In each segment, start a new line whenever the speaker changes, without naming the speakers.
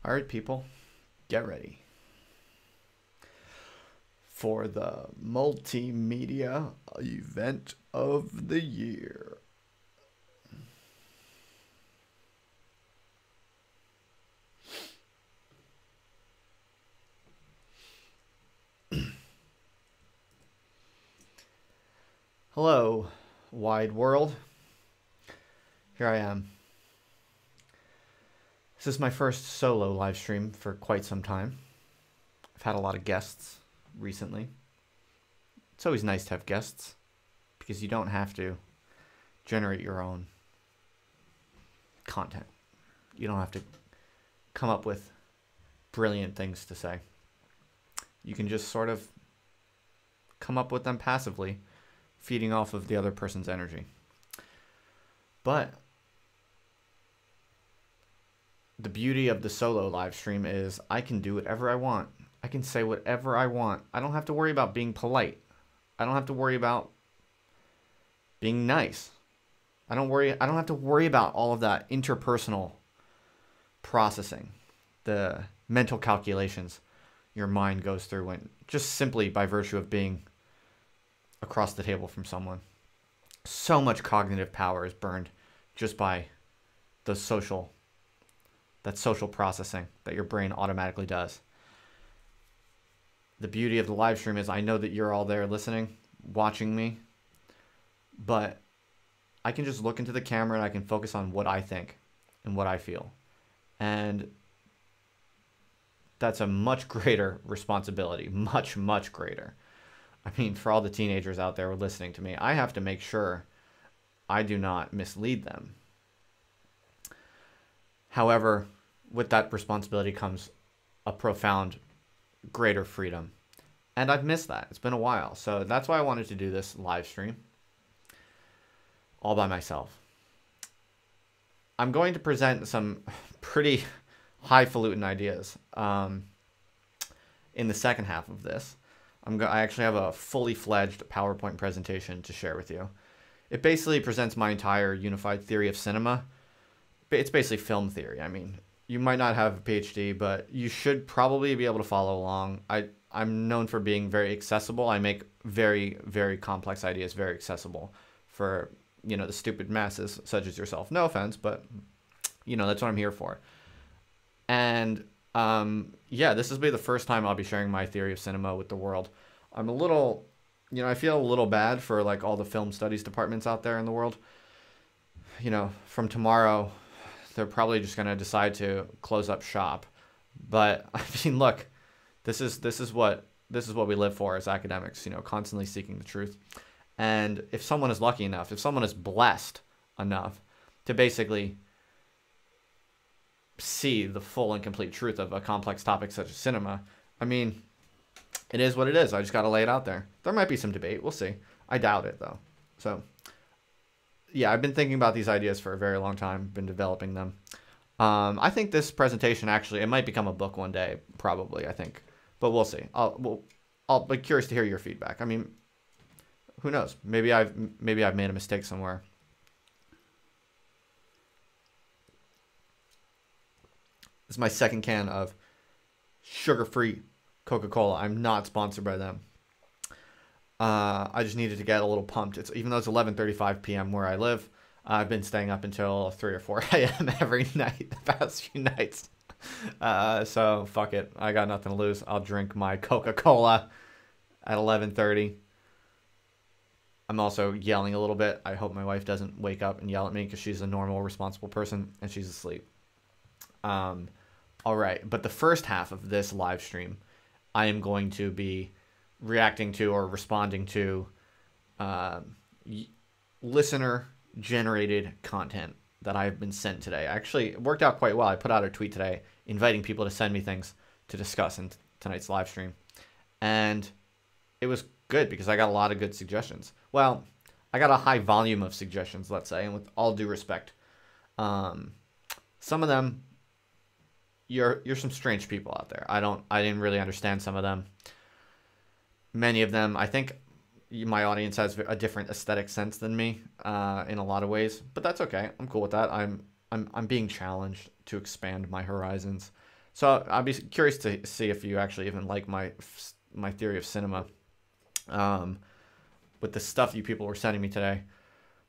All right, people, get ready for the multimedia event of the year. Hello, wide world. Here I am. This is my first solo live stream for quite some time. I've had a lot of guests recently. It's always nice to have guests because you don't have to generate your own content. You don't have to come up with brilliant things to say. You can just sort of come up with them passively, feeding off of the other person's energy. But the beauty of the solo live stream is I can do whatever I want. I can say whatever I want. I don't have to worry about being polite. I don't have to worry about being nice. I don't have to worry about all of that interpersonal processing, the mental calculations your mind goes through when just simply by virtue of being across the table from someone. So much cognitive power is burned just by that social processing that your brain automatically does. The beauty of the live stream is I know that you're all there listening, watching me, but I can just look into the camera and I can focus on what I think and what I feel. And that's a much greater responsibility, much, much greater. I mean, for all the teenagers out there listening to me, I have to make sure I do not mislead them. However, with that responsibility comes a profound, greater freedom. And I've missed that. It's been a while. So that's why I wanted to do this live stream all by myself. I'm going to present some pretty highfalutin ideas in the second half of this. I actually have a fully fledged PowerPoint presentation to share with you. It basically presents my entire unified theory of cinema. It's basically film theory. I mean, you might not have a PhD, but you should probably be able to follow along. I'm known for being very accessible. I make very, very complex ideas very accessible for, the stupid masses such as yourself. No offense, but, that's what I'm here for. And, yeah, this will be the first time I'll be sharing my theory of cinema with the world. I'm a little, I feel a little bad for, like, all the film studies departments out there in the world. From tomorrow, they're probably just going to decide to close up shop. But, I mean, look, this is what we live for as academics, constantly seeking the truth. And if someone is lucky enough, if someone is blessed enough to basically see the full and complete truth of a complex topic such as cinema, I mean, it is what it is. I just got to lay it out there. There might be some debate. We'll see. I doubt it, though. So, yeah, I've been thinking about these ideas for a very long time, been developing them. I think this presentation, actually, it might become a book one day, probably, I think. But we'll see. I'll be curious to hear your feedback. I mean, who knows? Maybe I've made a mistake somewhere. This is my second can of sugar-free Coca-Cola. I'm not sponsored by them. I just needed to get a little pumped. Even though it's 11:35 p.m. where I live, I've been staying up until 3 or 4 a.m. every night the past few nights. So fuck it. I got nothing to lose. I'll drink my Coca-Cola at 11:30. I'm also yelling a little bit. I hope my wife doesn't wake up and yell at me because she's a normal, responsible person and she's asleep. All right. But the first half of this live stream, I am going to be reacting to or responding to listener-generated content that I've been sent today. Actually, it worked out quite well. I put out a tweet today inviting people to send me things to discuss in tonight's live stream. And it was good because I got a lot of good suggestions. Well, I got a high volume of suggestions, let's say, and with all due respect. Some of them, you're some strange people out there. I didn't really understand some of them. Many of them, I think my audience has a different aesthetic sense than me in a lot of ways, but that's okay. I'm cool with that. I'm being challenged to expand my horizons. So I'd be curious to see if you actually even like my theory of cinema. With the stuff you people were sending me today,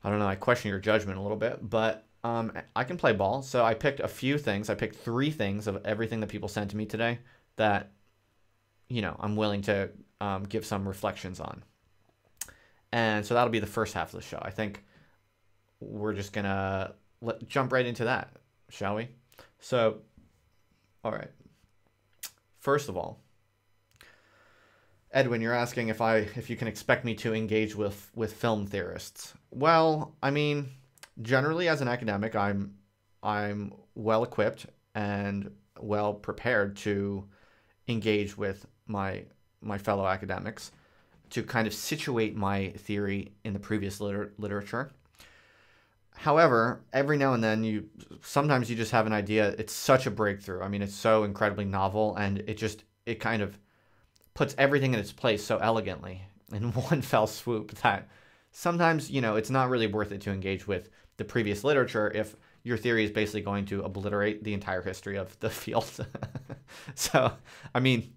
I don't know. I question your judgment a little bit, but I can play ball. So I picked a few things. I picked 3 things of everything that people sent to me today that, you know, I'm willing to give some reflections on. And so that'll be the first half of the show. I think we're just gonna jump right into that, shall we? So, all right. First of all, Edwin, you're asking if you can expect me to engage with film theorists. Well, I mean, generally as an academic, I'm well equipped and well prepared to engage with my fellow academics to kind of situate my theory in the previous literature. However, every now and then sometimes you just have an idea. It's such a breakthrough. I mean, it's so incredibly novel, and it kind of puts everything in its place so elegantly in one fell swoop that sometimes, you know, it's not really worth it to engage with the previous literature if your theory is basically going to obliterate the entire history of the field. So, I mean,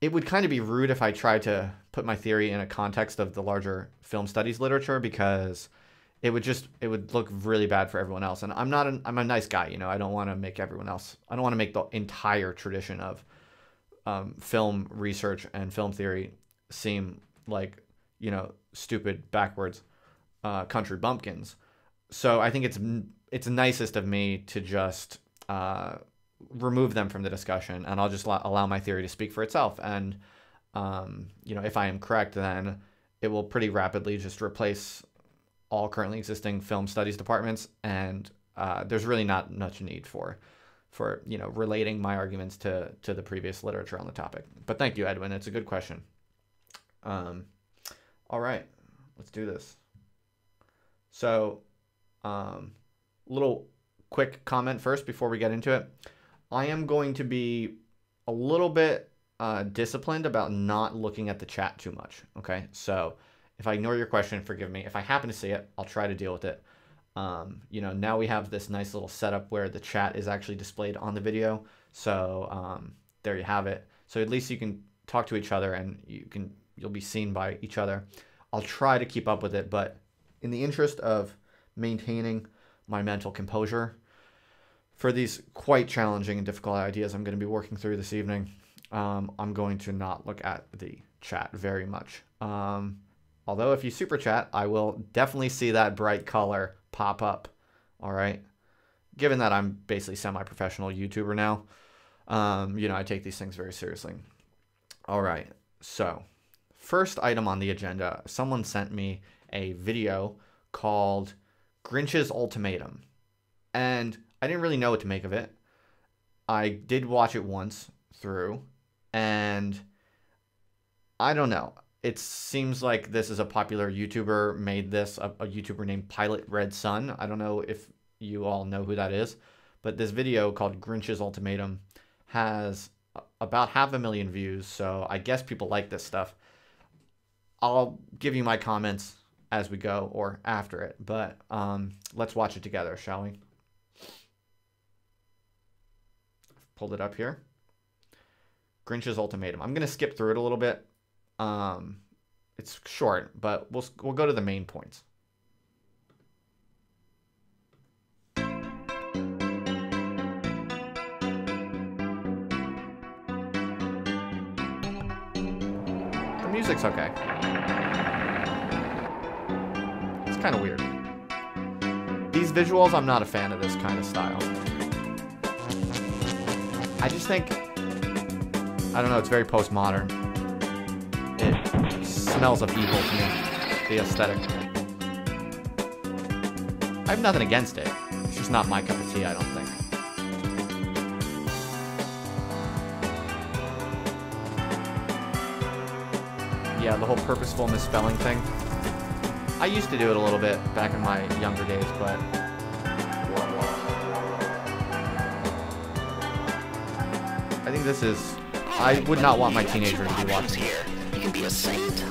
it would kind of be rude if I tried to put my theory in a context of the larger film studies literature, because it would look really bad for everyone else. And I'm a nice guy, you know. I don't want to make the entire tradition of film research and film theory seem like, you know, stupid, backwards country bumpkins. So I think it's nicest of me to just remove them from the discussion, and I'll just allow my theory to speak for itself. And you know, if I am correct, then it will pretty rapidly just replace all currently existing film studies departments, and there's really not much need for you know, relating my arguments to the previous literature on the topic. But thank you, Edwin. It's a good question. All right, let's do this. So, little quick comment first before we get into it. I am going to be a little bit disciplined about not looking at the chat too much. Okay, so if I ignore your question, forgive me. If I happen to see it, I'll try to deal with it. You know, now we have this nice little setup where the chat is actually displayed on the video. So there you have it. So at least you can talk to each other, and you'll be seen by each other. I'll try to keep up with it, but in the interest of maintaining my mental composure for these quite challenging and difficult ideas I'm going to be working through this evening, I'm going to not look at the chat very much. Although if you super chat, I will definitely see that bright color pop up. All right. Given that I'm basically semi-professional YouTuber now, you know, I take these things very seriously. All right. So first item on the agenda, someone sent me a video called Grinch's Ultimatum, and I didn't really know what to make of it. I did watch it once through, and I don't know. It seems like this is a popular YouTuber made this, a YouTuber named Pilot Red Sun. I don't know if you all know who that is, but this video called Grinch's Ultimatum has about 500,000 views, so I guess people like this stuff. I'll give you my comments as we go or after it, but let's watch it together, shall we? Pulled it up here. Grinch's Ultimatum. I'm going to skip through it a little bit. It's short, but we'll go to the main points. The music's okay. It's kind of weird. These visuals, I'm not a fan of this kind of style. I just think, I don't know, it's very postmodern. It smells of evil to me, the aesthetic. I have nothing against it. It's just not my cup of tea, I don't think. Yeah, the whole purposeful misspelling thing. I used to do it a little bit back in my younger days, but I think this is... I would not want my teenager to be watching
here. You can be a saint,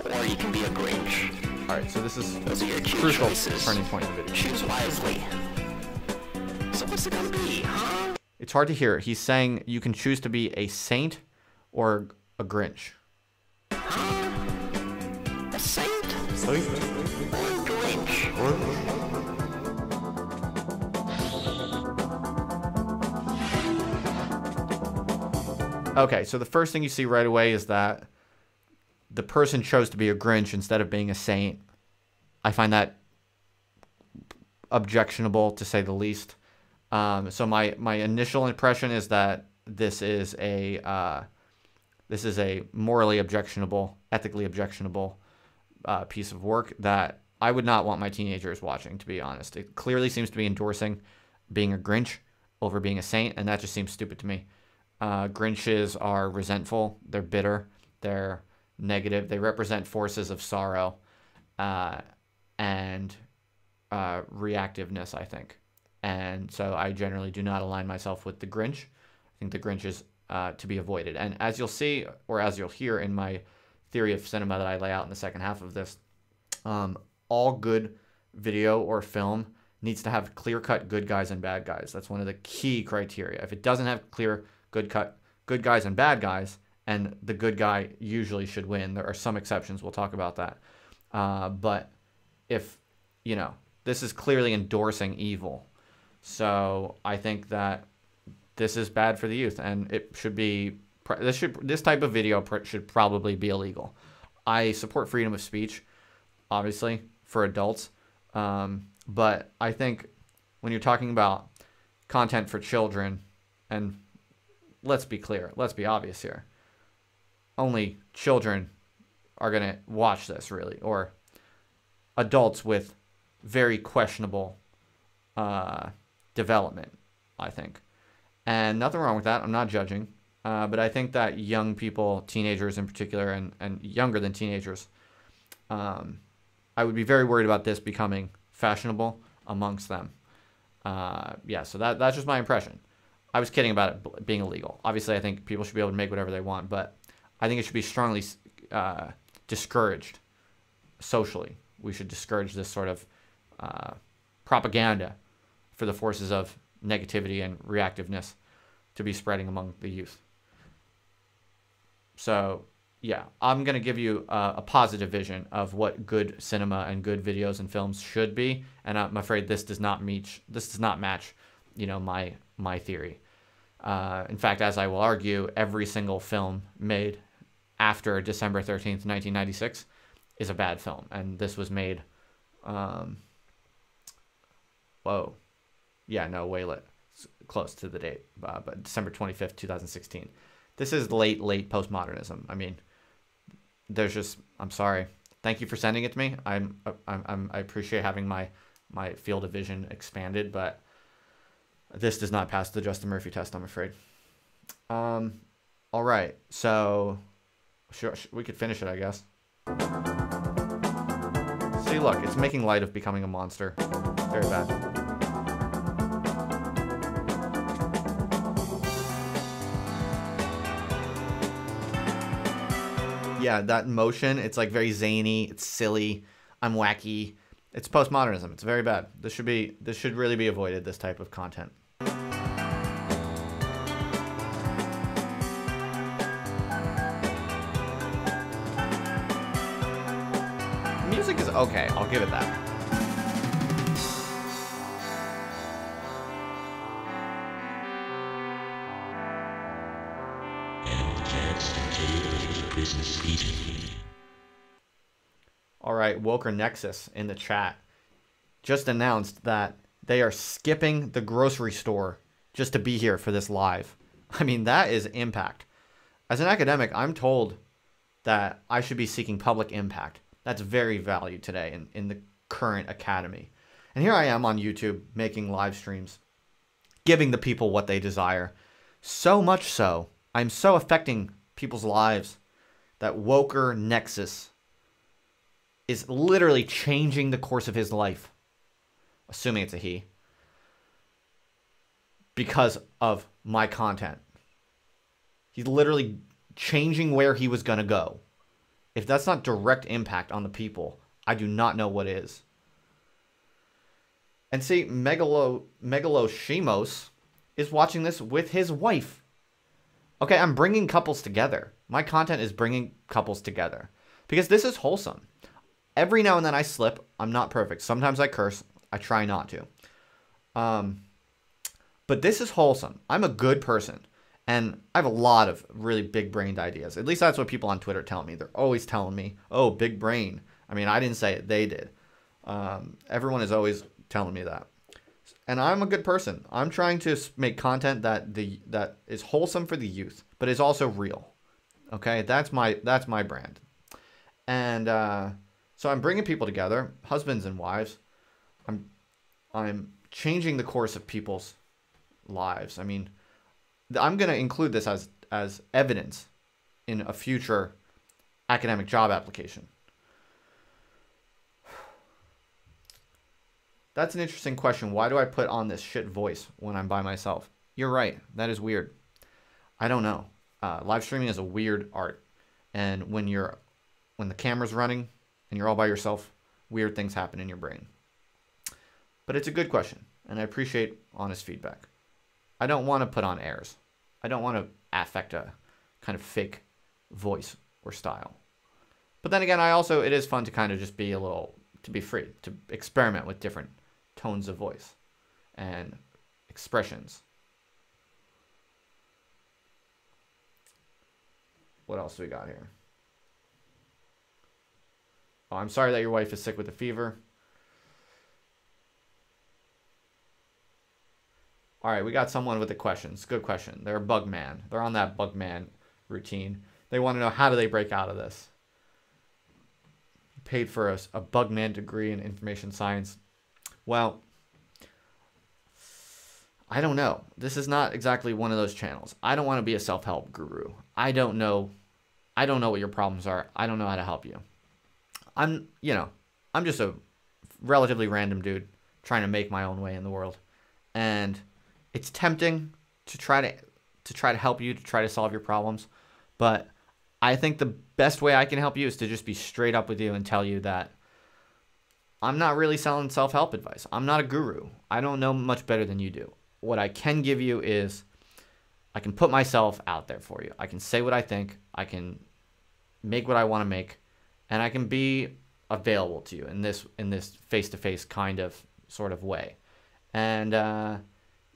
or you can be a Grinch.
Alright, so this is
Those are your
a crucial
choices.
turning point in the video.
Choose wisely. So what's it gonna be, huh?
It's hard to hear. He's saying you can choose to be a saint or a Grinch.
A saint?
Saint?
Or Grinch?
Okay, so the first thing you see right away is that the person chose to be a Grinch instead of being a saint. I find that objectionable, to say the least. So my initial impression is that this is a morally objectionable, ethically objectionable piece of work that I would not want my teenagers watching, to be honest. It clearly seems to be endorsing being a Grinch over being a saint, and that just seems stupid to me. Grinches are resentful, they're bitter, they're negative, they represent forces of sorrow and reactiveness, I think. And so I generally do not align myself with the Grinch. I think the Grinch is to be avoided. And as you'll see, or as you'll hear in my theory of cinema that I lay out in the second half of this, all good video or film needs to have clear-cut good guys and bad guys. That's one of the key criteria. If it doesn't have clear good guys and bad guys, and the good guy usually should win. There are some exceptions. We'll talk about that. But if, this is clearly endorsing evil. So I think that this is bad for the youth, and it should be, this type of video should probably be illegal. I support freedom of speech, obviously, for adults. But I think when you're talking about content for children, and let's be clear, let's be obvious here, only children are going to watch this, really, or adults with very questionable development, I think. And nothing wrong with that. I'm not judging. But I think that young people, teenagers in particular, and younger than teenagers, I would be very worried about this becoming fashionable amongst them. So that's just my impression. I was kidding about it being illegal. Obviously, I think people should be able to make whatever they want, but I think it should be strongly discouraged socially. We should discourage this sort of propaganda for the forces of negativity and reactiveness to be spreading among the youth. So, yeah, I'm going to give you a positive vision of what good cinema and good videos and films should be, and I'm afraid this does not match, my theory. In fact, as I will argue, every single film made after December 13th, 1996 is a bad film, and this was made close to the date, but December 25th, 2016. This is late postmodernism. I mean, I'm sorry. Thank you for sending it to me. I appreciate having my field of vision expanded, but this does not pass the Justin Murphy test, I'm afraid. All right, so we could finish it, I guess. See, look, it's making light of becoming a monster. Very bad. Yeah, that motion, it's like very zany, it's silly, I'm wacky. It's postmodernism. It's very bad. This should really be avoided, this type of content. Music is okay, I'll give it that. All right, Woker Nexus in the chat just announced that they are skipping the grocery store just to be here for this live. I mean, that is impact. As an academic, I'm told that I should be seeking public impact. That's very valued today in the current academy. And here I am on YouTube making live streams, giving the people what they desire. So much so, I'm so affecting people's lives that Woker Nexus is literally changing the course of his life, assuming it's a he, because of my content. He's literally changing where he was going to go. If that's not direct impact on the people, I do not know what is. And see, Megaloshimos is watching this with his wife. Okay, I'm bringing couples together. My content is bringing couples together because this is wholesome. Every now and then I slip. I'm not perfect. Sometimes I curse. I try not to. But this is wholesome. I'm a good person. And I have a lot of really big-brained ideas. At least that's what people on Twitter tell me. They're always telling me, oh, big brain. I mean, I didn't say it. They did. Everyone is always telling me that. And I'm a good person. I'm trying to make content that is wholesome for the youth, but is also real. Okay? That's my brand. And so I'm bringing people together, husbands and wives. I'm changing the course of people's lives. I mean, I'm going to include this as evidence in a future academic job application. That's an interesting question. Why do I put on this shit voice when I'm by myself? You're right. That is weird. I don't know. Live streaming is a weird art. And when the camera's running and you're all by yourself, weird things happen in your brain. But it's a good question, and I appreciate honest feedback. I don't want to put on airs. I don't want to affect a kind of fake voice or style. But then again, it is fun to kind of just be to be free, to experiment with different tones of voice and expressions. What else do we got here? Oh, I'm sorry that your wife is sick with a fever. All right, we got someone with a question. It's a good question. They're a bug man. They're on that bug man routine. They want to know, how do they break out of this? Paid for a bug man degree in information science. Well, I don't know. This is not exactly one of those channels. I don't want to be a self-help guru. I don't know what your problems are. I don't know how to help you. I'm just a relatively random dude trying to make my own way in the world. And it's tempting to try to help you, to try to solve your problems. But I think the best way I can help you is to just be straight up with you and tell you that I'm not really selling self-help advice. I'm not a guru. I don't know much better than you do. What I can give you is I can put myself out there for you. I can say what I think. I can make what I want to make. And I can be available to you in this face-to-face kind of sort of way. And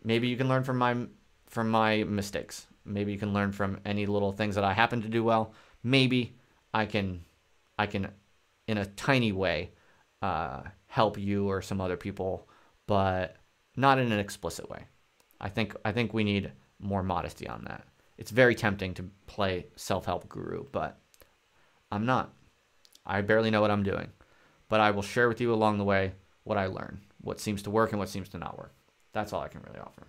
maybe you can learn from my mistakes. Maybe you can learn from any little things that I happen to do well. Maybe I can in a tiny way help you or some other people, but not in an explicit way. I think we need more modesty on that. It's very tempting to play self-help guru, but I'm not. I barely know what I'm doing, but I will share with you along the way what I learn, what seems to work and what seems to not work. That's all I can really offer.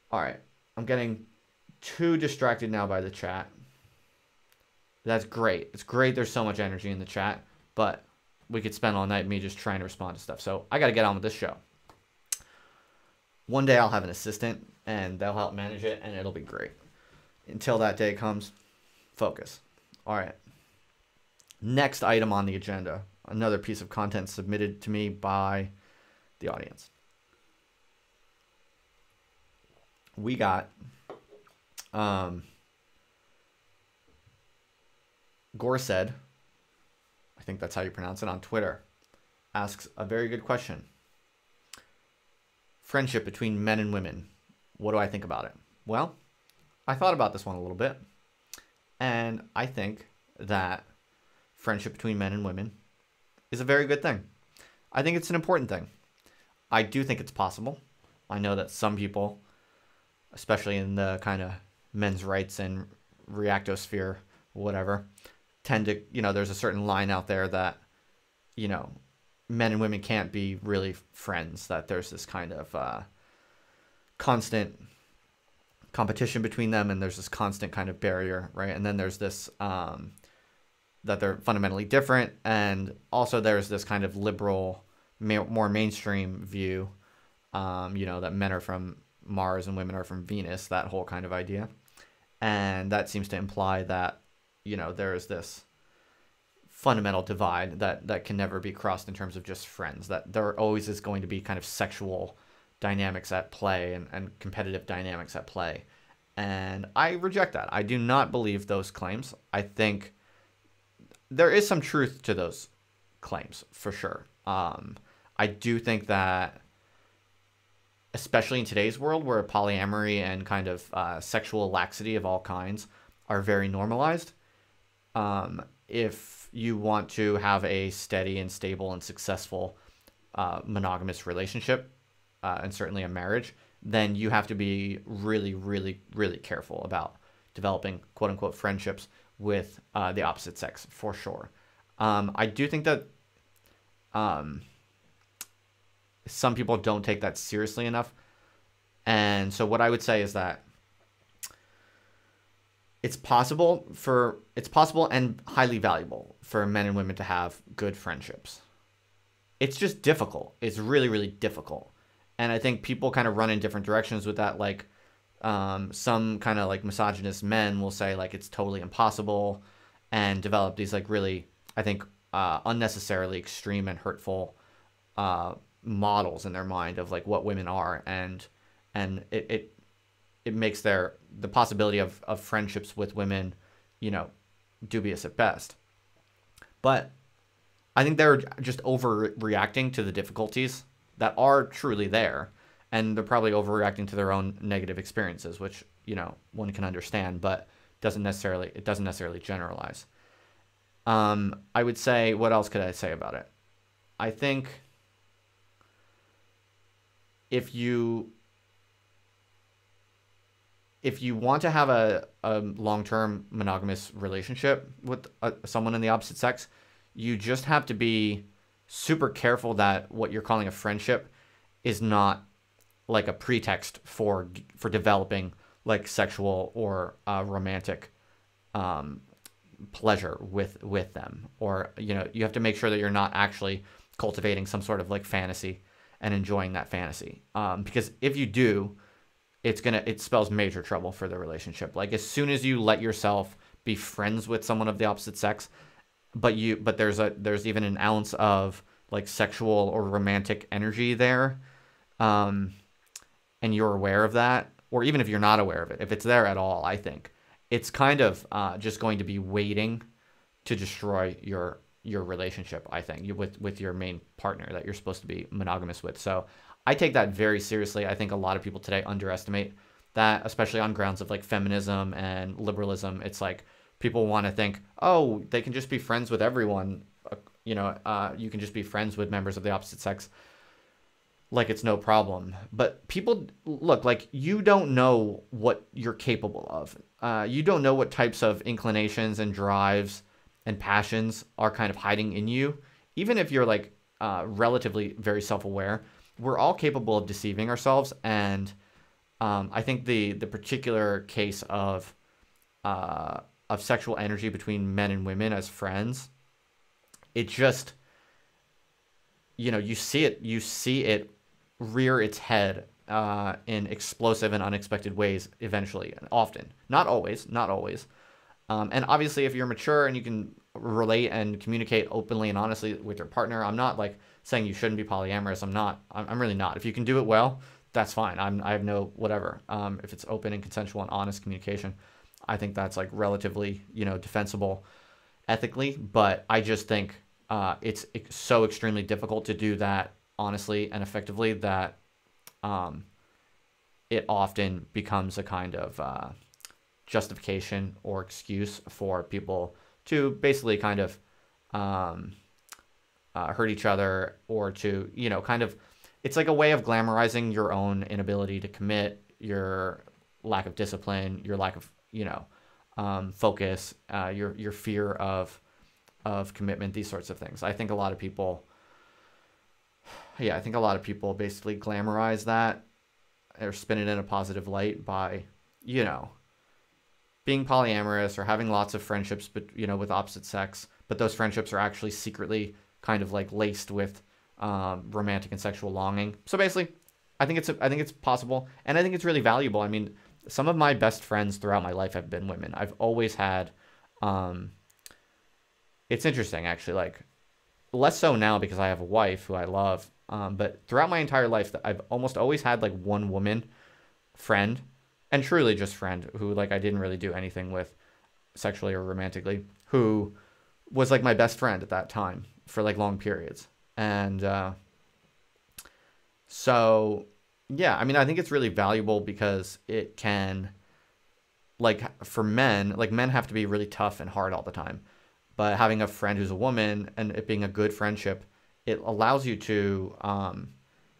All right. I'm getting too distracted now by the chat. That's great. It's great there's so much energy in the chat, but we could spend all night me just trying to respond to stuff. So I got to get on with this show. One day I'll have an assistant, and they'll help manage it, and it'll be great. Until that day comes, focus. All right. Next item on the agenda, another piece of content submitted to me by the audience. We got Gorsed, I think that's how you pronounce it, on Twitter, asks a very good question. Friendship between men and women. What do I think about it? Well, I thought about this one a little bit, and I think that friendship between men and women is a very good thing. I think it's an important thing. I do think it's possible. I know that some people, especially in the kind of men's rights and reactosphere, whatever, tend to, there's a certain line out there that, men and women can't be really friends, that there's this kind of constant competition between them, and there's this constant kind of barrier, right? And then there's this, that they're fundamentally different, and also there's this kind of liberal, more mainstream view, that men are from Mars and women are from Venus, that whole kind of idea. And that seems to imply that, there is this fundamental divide that can never be crossed in terms of just friends, that there always is going to be kind of sexual dynamics at play and competitive dynamics at play. And I reject that. I do not believe those claims. I think there is some truth to those claims for sure. I do think that, especially in today's world where polyamory and kind of sexual laxity of all kinds are very normalized, if you want to have a steady and stable and successful monogamous relationship, and certainly a marriage, then you have to be really, really, really careful about developing quote unquote friendships with the opposite sex for sure. I do think that some people don't take that seriously enough. And so what I would say is that it's possible and highly valuable for men and women to have good friendships. It's just difficult. It's really, really difficult. And I think people kind of run in different directions with that. Like some kind of like misogynist men will say like it's totally impossible and develop these like really, I think, unnecessarily extreme and hurtful models in their mind of like what women are, and it makes the possibility of friendships with women, you know, dubious at best. But I think they're just overreacting to the difficulties that are truly there, and they're probably overreacting to their own negative experiences, which, you know, one can understand, but it doesn't necessarily generalize. I would say, what else could I say about it? I think if you want to have a long-term monogamous relationship with someone in the opposite sex, you just have to be super careful that what you're calling a friendship is not like a pretext for developing like sexual or romantic pleasure with them. Or, you know, you have to make sure that you're not actually cultivating some sort of like fantasy and enjoying that fantasy. Because if you do, it spells major trouble for the relationship. Like as soon as you let yourself be friends with someone of the opposite sex, but there's even an ounce of like sexual or romantic energy there, and you're aware of that, or even if you're not aware of it, if it's there at all, I think it's kind of just going to be waiting to destroy your relationship, I think, with your main partner that you're supposed to be monogamous with. So I take that very seriously. I think a lot of people today underestimate that, especially on grounds of like feminism and liberalism. It's like people want to think, oh, they can just be friends with everyone. You know, you can just be friends with members of the opposite sex like it's no problem. But people, look, like you don't know what you're capable of. You don't know what types of inclinations and drives and passions are kind of hiding in you. Even if you're like relatively very self-aware, we're all capable of deceiving ourselves. And I think the particular case of sexual energy between men and women as friends, it just, you know, you see it rear its head in explosive and unexpected ways eventually and often. Not always. And obviously, if you're mature and you can relate and communicate openly and honestly with your partner, I'm not like saying you shouldn't be polyamorous. I'm really not. If you can do it well, that's fine. I have no whatever. If it's open and consensual and honest communication, I think that's like relatively, you know, defensible ethically. But I just think it's so extremely difficult to do that honestly and effectively that it often becomes a kind of justification or excuse for people to basically kind of hurt each other, or to, you know, kind of, it's like a way of glamorizing your own inability to commit, your lack of discipline, your lack of, you know, focus, your fear of commitment, these sorts of things. I think a lot of people basically glamorize that or spin it in a positive light by, you know, being polyamorous or having lots of friendships, but, you know, with opposite sex, but those friendships are actually secretly kind of like laced with romantic and sexual longing. So basically, I think it's possible, and I think it's really valuable. I mean, some of my best friends throughout my life have been women. I've always had, it's interesting actually, like less so now because I have a wife who I love. But throughout my entire life, I've almost always had like one woman friend, and truly just friend, who like I didn't really do anything with sexually or romantically, who was like my best friend at that time for like long periods. And so yeah, I mean, I think it's really valuable because it can, like, for men, like men have to be really tough and hard all the time. But having a friend who's a woman and it being a good friendship, it allows you to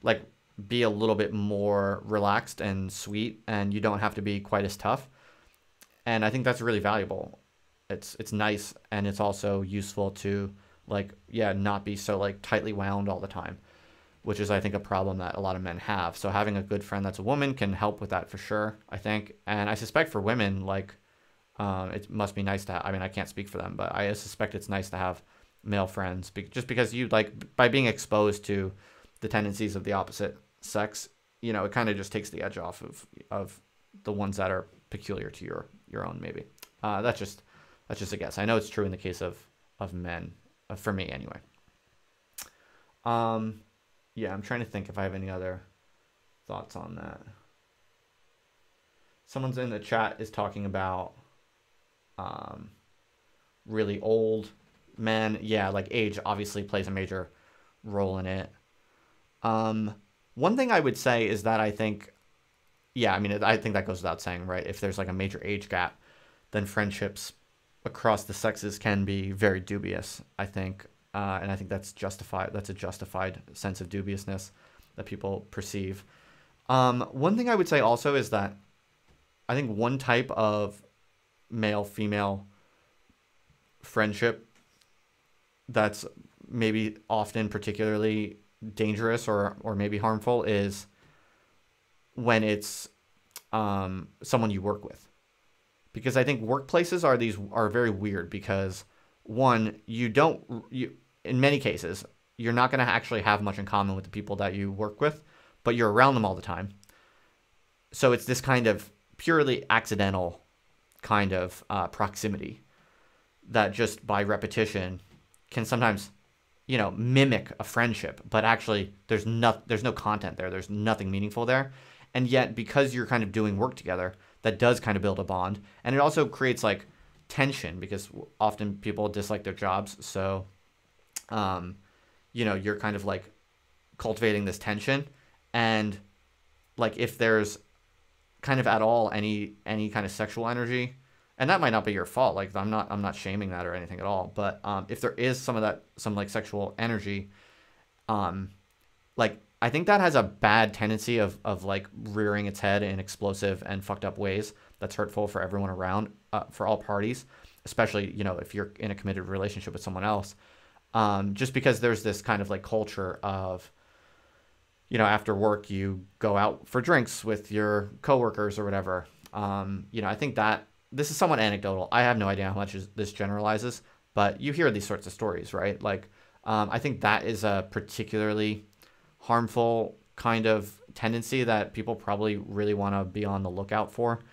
like be a little bit more relaxed and sweet, and you don't have to be quite as tough. And I think that's really valuable. It's nice, and it's also useful to, like, yeah, not be so like tightly wound all the time, which is, I think, a problem that a lot of men have. So having a good friend that's a woman can help with that for sure, I think. And I suspect for women, like, it must be nice to have, I mean, I can't speak for them, but I suspect it's nice to have male friends, just because you, like, by being exposed to the tendencies of the opposite sex, you know, it kind of just takes the edge off of the ones that are peculiar to your own, maybe. That's just a guess. I know it's true in the case of men, for me anyway. Yeah, I'm trying to think if I have any other thoughts on that. Someone's in the chat is talking about really old men. Yeah, like age obviously plays a major role in it. One thing I would say is that I think, yeah, I mean, I think that goes without saying, right? If there's like a major age gap, then friendships across the sexes can be very dubious, I think. And I think that's justified. That's a justified sense of dubiousness that people perceive. One thing I would say also is that I think one type of male-female friendship that's maybe often particularly dangerous or maybe harmful is when it's someone you work with. Because I think workplaces are very weird because, one, in many cases, you're not going to actually have much in common with the people that you work with, but you're around them all the time. So it's this kind of purely accidental kind of proximity that just by repetition can sometimes, you know, mimic a friendship, but actually there's no content there. There's nothing meaningful there. And yet, because you're kind of doing work together, that does kind of build a bond. And it also creates like tension because often people dislike their jobs. So, you know, you're kind of like cultivating this tension. And like if there's kind of at all any kind of sexual energy, and that might not be your fault. Like I'm not shaming that or anything at all. But if there is some like sexual energy, like I think that has a bad tendency of like rearing its head in explosive and fucked up ways. That's hurtful for everyone around, for all parties, especially, you know, if you're in a committed relationship with someone else. Just because there's this kind of like culture of, you know, after work you go out for drinks with your coworkers or whatever. You know, I think that this is somewhat anecdotal. I have no idea how much this generalizes, but you hear these sorts of stories, right? Like, I think that is a particularly harmful kind of tendency that people probably really want to be on the lookout for.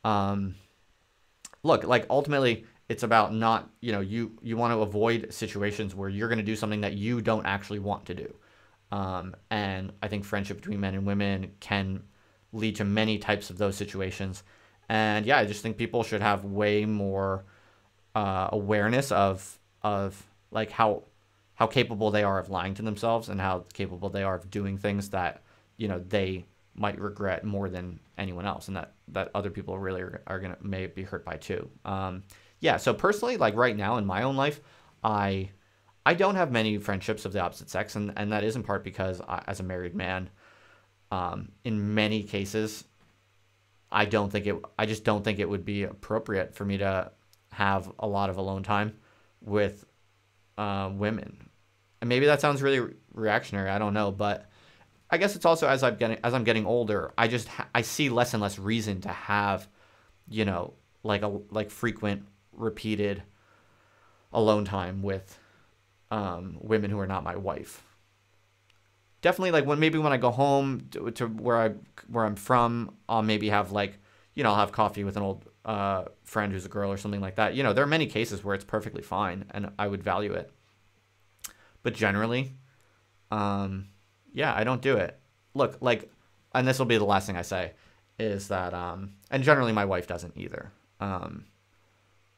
Look, like ultimately it's about not, you know, you want to avoid situations where you're going to do something that you don't actually want to do. And I think friendship between men and women can lead to many types of those situations. And yeah, I just think people should have way more awareness of like how capable they are of lying to themselves and how capable they are of doing things that, you know, they might regret more than anyone else, and that other people really may be hurt by too. Yeah, so personally, like right now in my own life, I don't have many friendships of the opposite sex, and that is in part because as a married man, in many cases, I just don't think it would be appropriate for me to have a lot of alone time with women. And maybe that sounds really reactionary. I don't know, but I guess it's also as I'm getting older, I see less and less reason to have, you know, like frequent, repeated alone time with women who are not my wife. Definitely, like when I go home to where I'm from, I'll maybe have like, you know, I'll have coffee with an old friend who's a girl or something like that. You know, there are many cases where it's perfectly fine and I would value it. But generally, yeah, I don't do it. Look, like, and this will be the last thing I say, is that, and generally my wife doesn't either.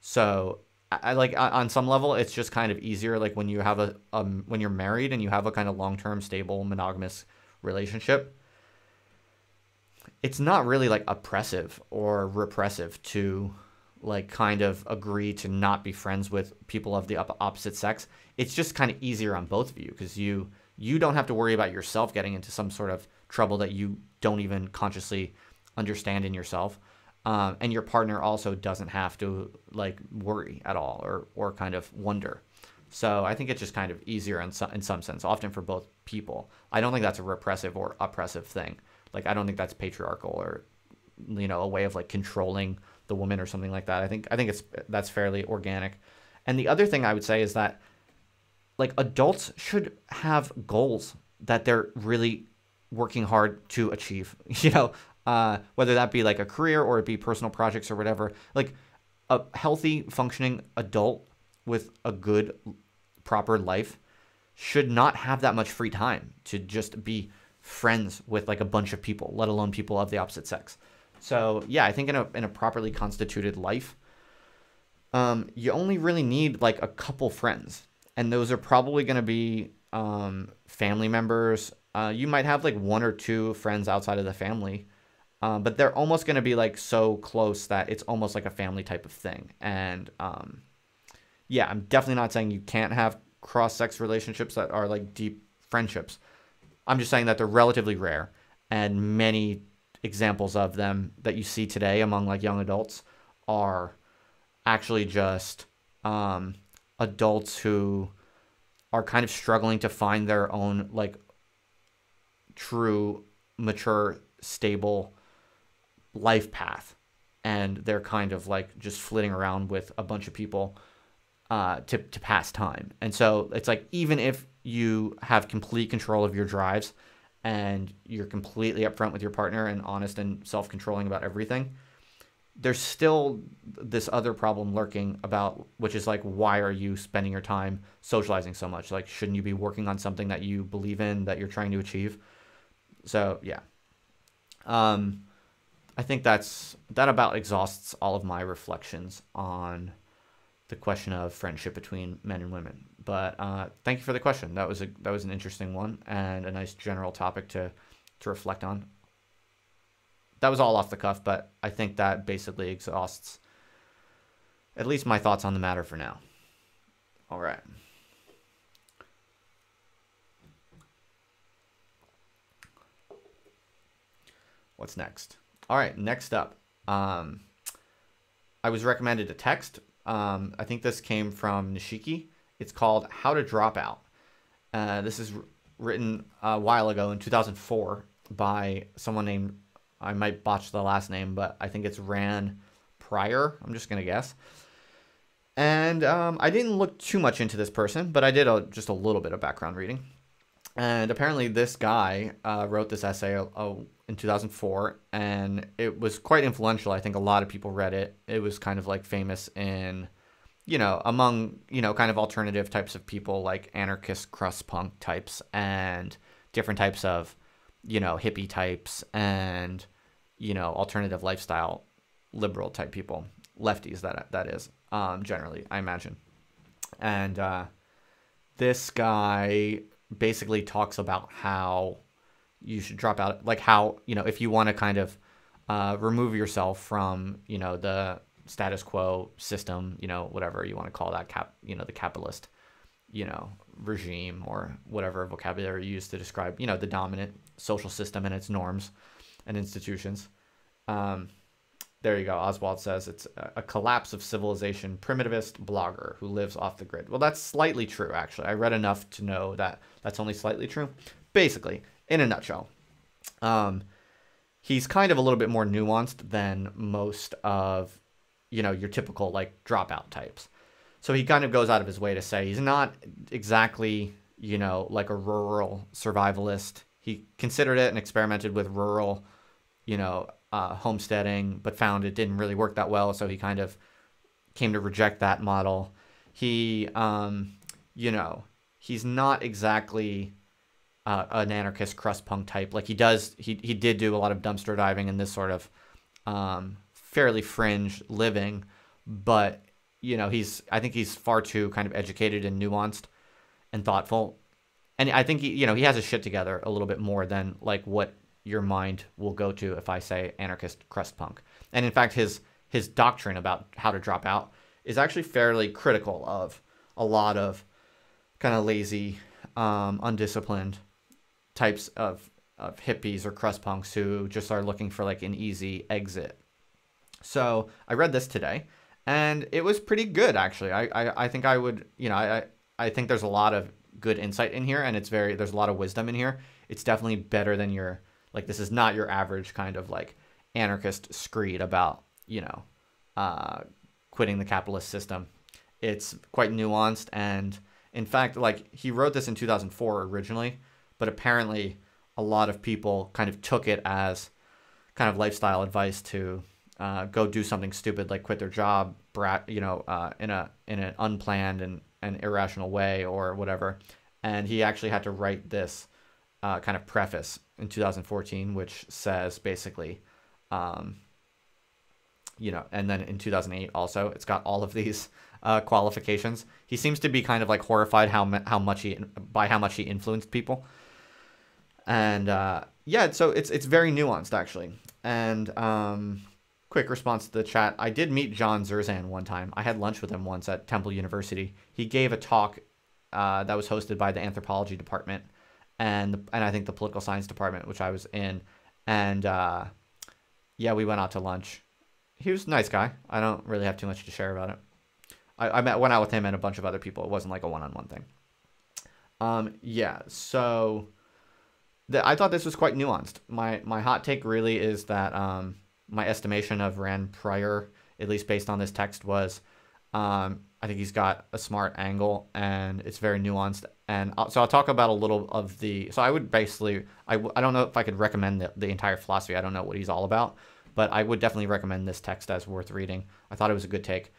So I like on some level, it's just kind of easier. Like when you have when you're married and you have a kind of long-term, stable, monogamous relationship, it's not really like oppressive or repressive to like kind of agree to not be friends with people of the opposite sex. It's just kind of easier on both of you because you don't have to worry about yourself getting into some sort of trouble that you don't even consciously understand in yourself. And your partner also doesn't have to like worry at all or kind of wonder. So I think it's just kind of easier in some sense, often for both people. I don't think that's a repressive or oppressive thing. Like I don't think that's patriarchal or a way of like controlling the woman or something like that. I think that's fairly organic. And the other thing I would say is that like adults should have goals that they're really working hard to achieve, whether that be like a career or it be personal projects or whatever. Like a healthy, functioning adult with a good, proper life should not have that much free time to just be friends with like a bunch of people, let alone people of the opposite sex. So yeah, I think in a properly constituted life, you only really need like a couple friends, and those are probably going to be family members. You might have like one or two friends outside of the family, but they're almost going to be like so close that it's almost like a family type of thing. And yeah, I'm definitely not saying you can't have cross-sex relationships that are like deep friendships. I'm just saying that they're relatively rare, and many examples of them that you see today among like young adults are actually just adults who are kind of struggling to find their own like true, mature, stable life path, and they're kind of like just flitting around with a bunch of people to pass time. And so it's like, even if you have complete control of your drives and you're completely upfront with your partner and honest and self-controlling about everything, there's still this other problem lurking about, which is like, why are you spending your time socializing so much? Like, shouldn't you be working on something that you believe in, that you're trying to achieve? So yeah, I think that about exhausts all of my reflections on the question of friendship between men and women. But thank you for the question. That was an interesting one and a nice general topic to reflect on. That was all off the cuff, but I think that basically exhausts at least my thoughts on the matter for now. All right. What's next? All right, next up. I was recommended a text. I think this came from Nishiki. It's called How to Drop Out. This is written a while ago in 2004 by someone named, I might botch the last name, but I think it's Ran Pryor. I'm just going to guess. And I didn't look too much into this person, but I did just a little bit of background reading. And apparently this guy wrote this essay in 2004, and it was quite influential. I think a lot of people read it. It was kind of like famous in, among, kind of alternative types of people, like anarchist crust punk types and different types of, hippie types and, alternative lifestyle liberal type people, lefties that is, generally, I imagine. And this guy basically talks about how you should drop out, like how, if you want to kind of remove yourself from, the status quo system, whatever you want to call that, the capitalist, regime, or whatever vocabulary you use to describe, the dominant social system and its norms and institutions. There you go. Oswald says it's a collapse of civilization, primitivist blogger who lives off the grid. Well, that's slightly true, actually. I read enough to know that that's only slightly true. Basically, in a nutshell, he's kind of a little bit more nuanced than most of, your typical, like, dropout types. So he kind of goes out of his way to say he's not exactly, like a rural survivalist. He considered it and experimented with rural, homesteading, but found it didn't really work that well. So he kind of came to reject that model. He, he's not exactly an anarchist crust punk type. Like he did do a lot of dumpster diving and this sort of fairly fringe living, but I think he's far too kind of educated and nuanced and thoughtful, and I think he has his shit together a little bit more than like what your mind will go to if I say anarchist crust punk. And in fact, his doctrine about how to drop out is actually fairly critical of a lot of kind of lazy, undisciplined types of hippies or crust punks who just are looking for like an easy exit. So I read this today, and it was pretty good actually. I think I would, I think there's a lot of good insight in here, and there's a lot of wisdom in here. It's definitely better than this is not your average kind of like anarchist screed about, quitting the capitalist system. It's quite nuanced, and in fact, like he wrote this in 2004 originally, but apparently a lot of people kind of took it as kind of lifestyle advice to go do something stupid like quit their job, in an unplanned and irrational way or whatever. And he actually had to write this kind of preface in 2014, which says basically, and then in 2008 also, it's got all of these qualifications. He seems to be kind of like horrified how much he influenced people. And so it's very nuanced actually. And quick response to the chat. I did meet John Zerzan one time. I had lunch with him once at Temple University. He gave a talk that was hosted by the anthropology department and I think the political science department, which I was in. And we went out to lunch. He was a nice guy. I don't really have too much to share about it. I went out with him and a bunch of other people. It wasn't like a one-on-one thing. So I thought this was quite nuanced. My hot take really is that my estimation of Rand Pryor, at least based on this text, was I think he's got a smart angle and it's very nuanced. And so I'll talk about a little of the. So I would basically I don't know if I could recommend the entire philosophy. I don't know what he's all about, but I would definitely recommend this text as worth reading. I thought it was a good take.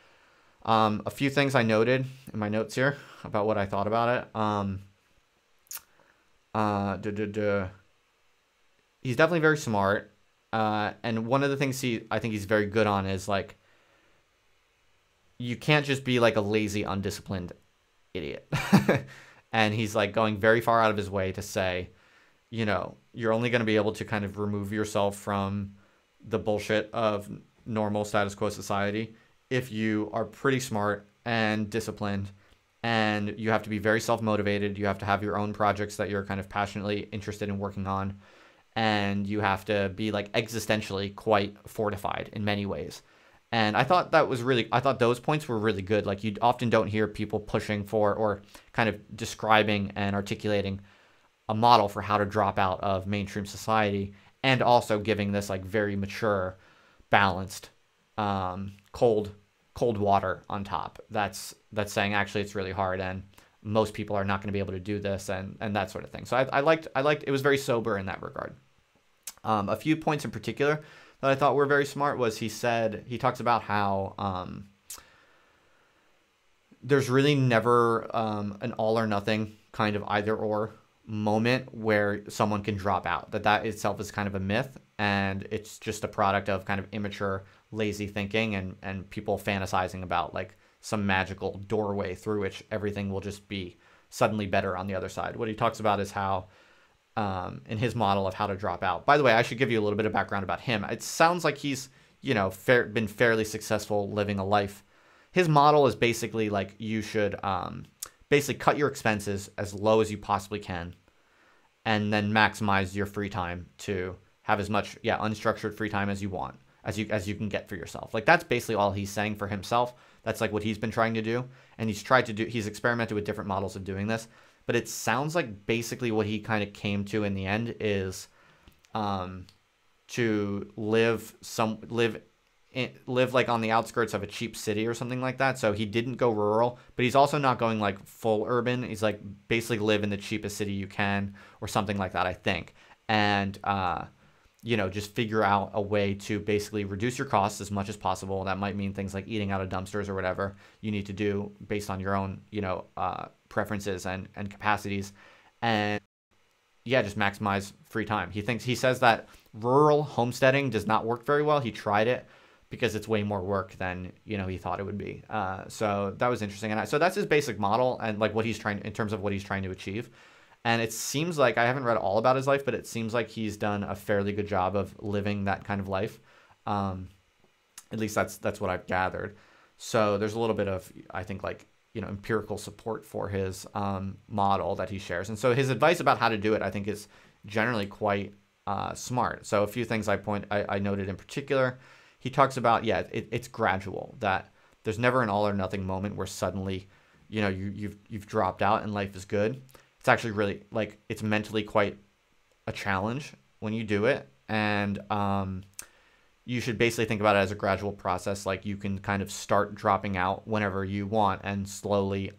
A few things I noted in my notes here about what I thought about it. He's definitely very smart. And one of the things I think he's very good on is like, you can't just be like a lazy, undisciplined idiot. And he's like going very far out of his way to say, you're only going to be able to kind of remove yourself from the bullshit of normal status quo society if you are pretty smart and disciplined, and you have to be very self-motivated. You have to have your own projects that you're kind of passionately interested in working on, and you have to be like existentially quite fortified in many ways. And I thought those points were really good. Like, you often don't hear people pushing for or kind of describing and articulating a model for how to drop out of mainstream society, and also giving this like very mature, balanced, cold water on top. That's saying actually it's really hard and most people are not going to be able to do this and that sort of thing. So I liked it was very sober in that regard. A few points in particular that I thought were very smart was he talks about how there's really never an all or nothing kind of either or moment where someone can drop out. That itself is kind of a myth, and it's just a product of kind of immature, lazy thinking and people fantasizing about like some magical doorway through which everything will just be suddenly better on the other side. What he talks about is how in his model of how to drop out. By the way, I should give you a little bit of background about him. It sounds like he's, been fairly successful living a life. His model is basically like you should basically cut your expenses as low as you possibly can, and then maximize your free time to have as much unstructured free time as you want, as you can get for yourself. Like, that's basically all he's saying for himself. That's like what he's been trying to do, and he's experimented with different models of doing this. But it sounds like basically what he kind of came to in the end is to live like on the outskirts of a cheap city or something like that. So he didn't go rural, but he's also not going like full urban. He's like basically live in the cheapest city you can or something like that, I think. And just figure out a way to basically reduce your costs as much as possible. That might mean things like eating out of dumpsters or whatever you need to do based on your own, preferences and capacities, and yeah, just maximize free time. He says that rural homesteading does not work very well. He tried it because it's way more work than he thought it would be. So that was interesting, and so that's his basic model and like what he's trying in terms of what he's trying to achieve. And it seems like, I haven't read all about his life, but it seems like he's done a fairly good job of living that kind of life. At least that's what I've gathered. So there's a little bit of, I think, like, empirical support for his model that he shares. And so his advice about how to do it, I think, is generally quite smart. So a few things I noted in particular. He talks about, it's gradual, that there's never an all or nothing moment where suddenly, you've dropped out and life is good. It's actually really, like, it's mentally quite a challenge when you do it. And you should basically think about it as a gradual process. Like, you can kind of start dropping out whenever you want and slowly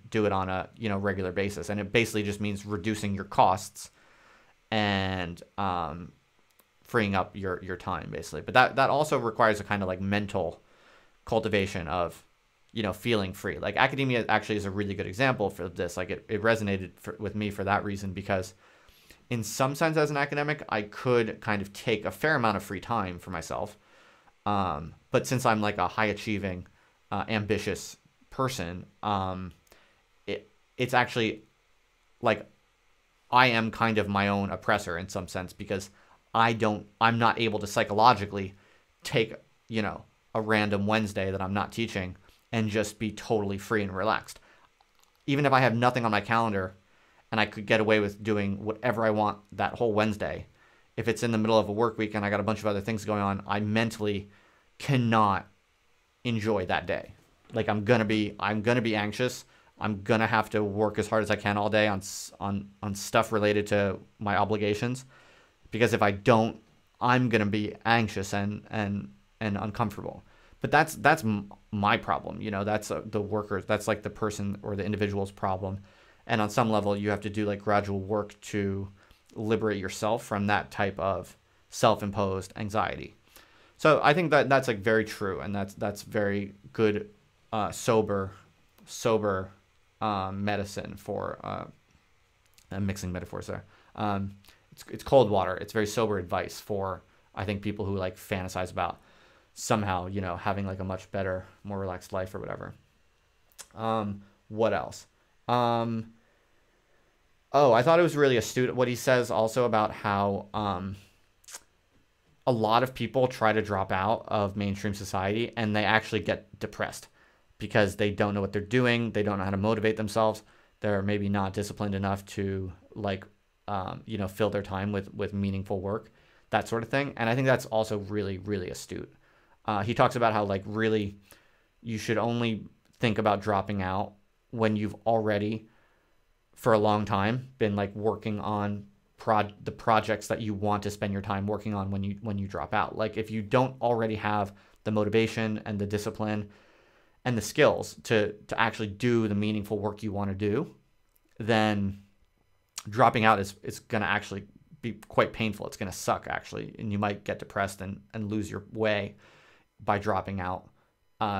do it on a regular basis. And it basically just means reducing your costs and freeing up your time, basically. But that also requires a kind of like mental cultivation of feeling free. Like, academia actually is a really good example for this. Like, it resonated with me for that reason, because in some sense, as an academic, I could kind of take a fair amount of free time for myself. But since I'm like a high achieving, ambitious person, it's actually like I am kind of my own oppressor in some sense, because I'm not able to psychologically take, a random Wednesday that I'm not teaching and just be totally free and relaxed. Even if I have nothing on my calendar and I could get away with doing whatever I want that whole Wednesday, if it's in the middle of a work week and I got a bunch of other things going on, I mentally cannot enjoy that day. Like, I'm gonna be anxious. I'm gonna have to work as hard as I can all day on stuff related to my obligations, because if I don't, I'm gonna be anxious and uncomfortable. But that's my problem. That's the worker. That's like the person or the individual's problem. And on some level, you have to do like gradual work to liberate yourself from that type of self-imposed anxiety. So I think that's like very true, and that's very good, sober medicine for I'm mixing metaphors there. It's cold water. It's very sober advice for, I think, people who like fantasize about somehow having like a much better, more relaxed life or whatever. What else? Oh, I thought it was really astute what he says also about how a lot of people try to drop out of mainstream society and they actually get depressed because they don't know what they're doing. They don't know how to motivate themselves. They're maybe not disciplined enough to fill their time with meaningful work, that sort of thing. And I think that's also really, really astute. He talks about how like really you should only think about dropping out when you've already, for a long time, been like working on the projects that you want to spend your time working on when you drop out. Like, if you don't already have the motivation and the discipline and the skills to actually do the meaningful work you want to do, then dropping out is going to actually be quite painful. It's going to suck, actually, and you might get depressed and lose your way by dropping out,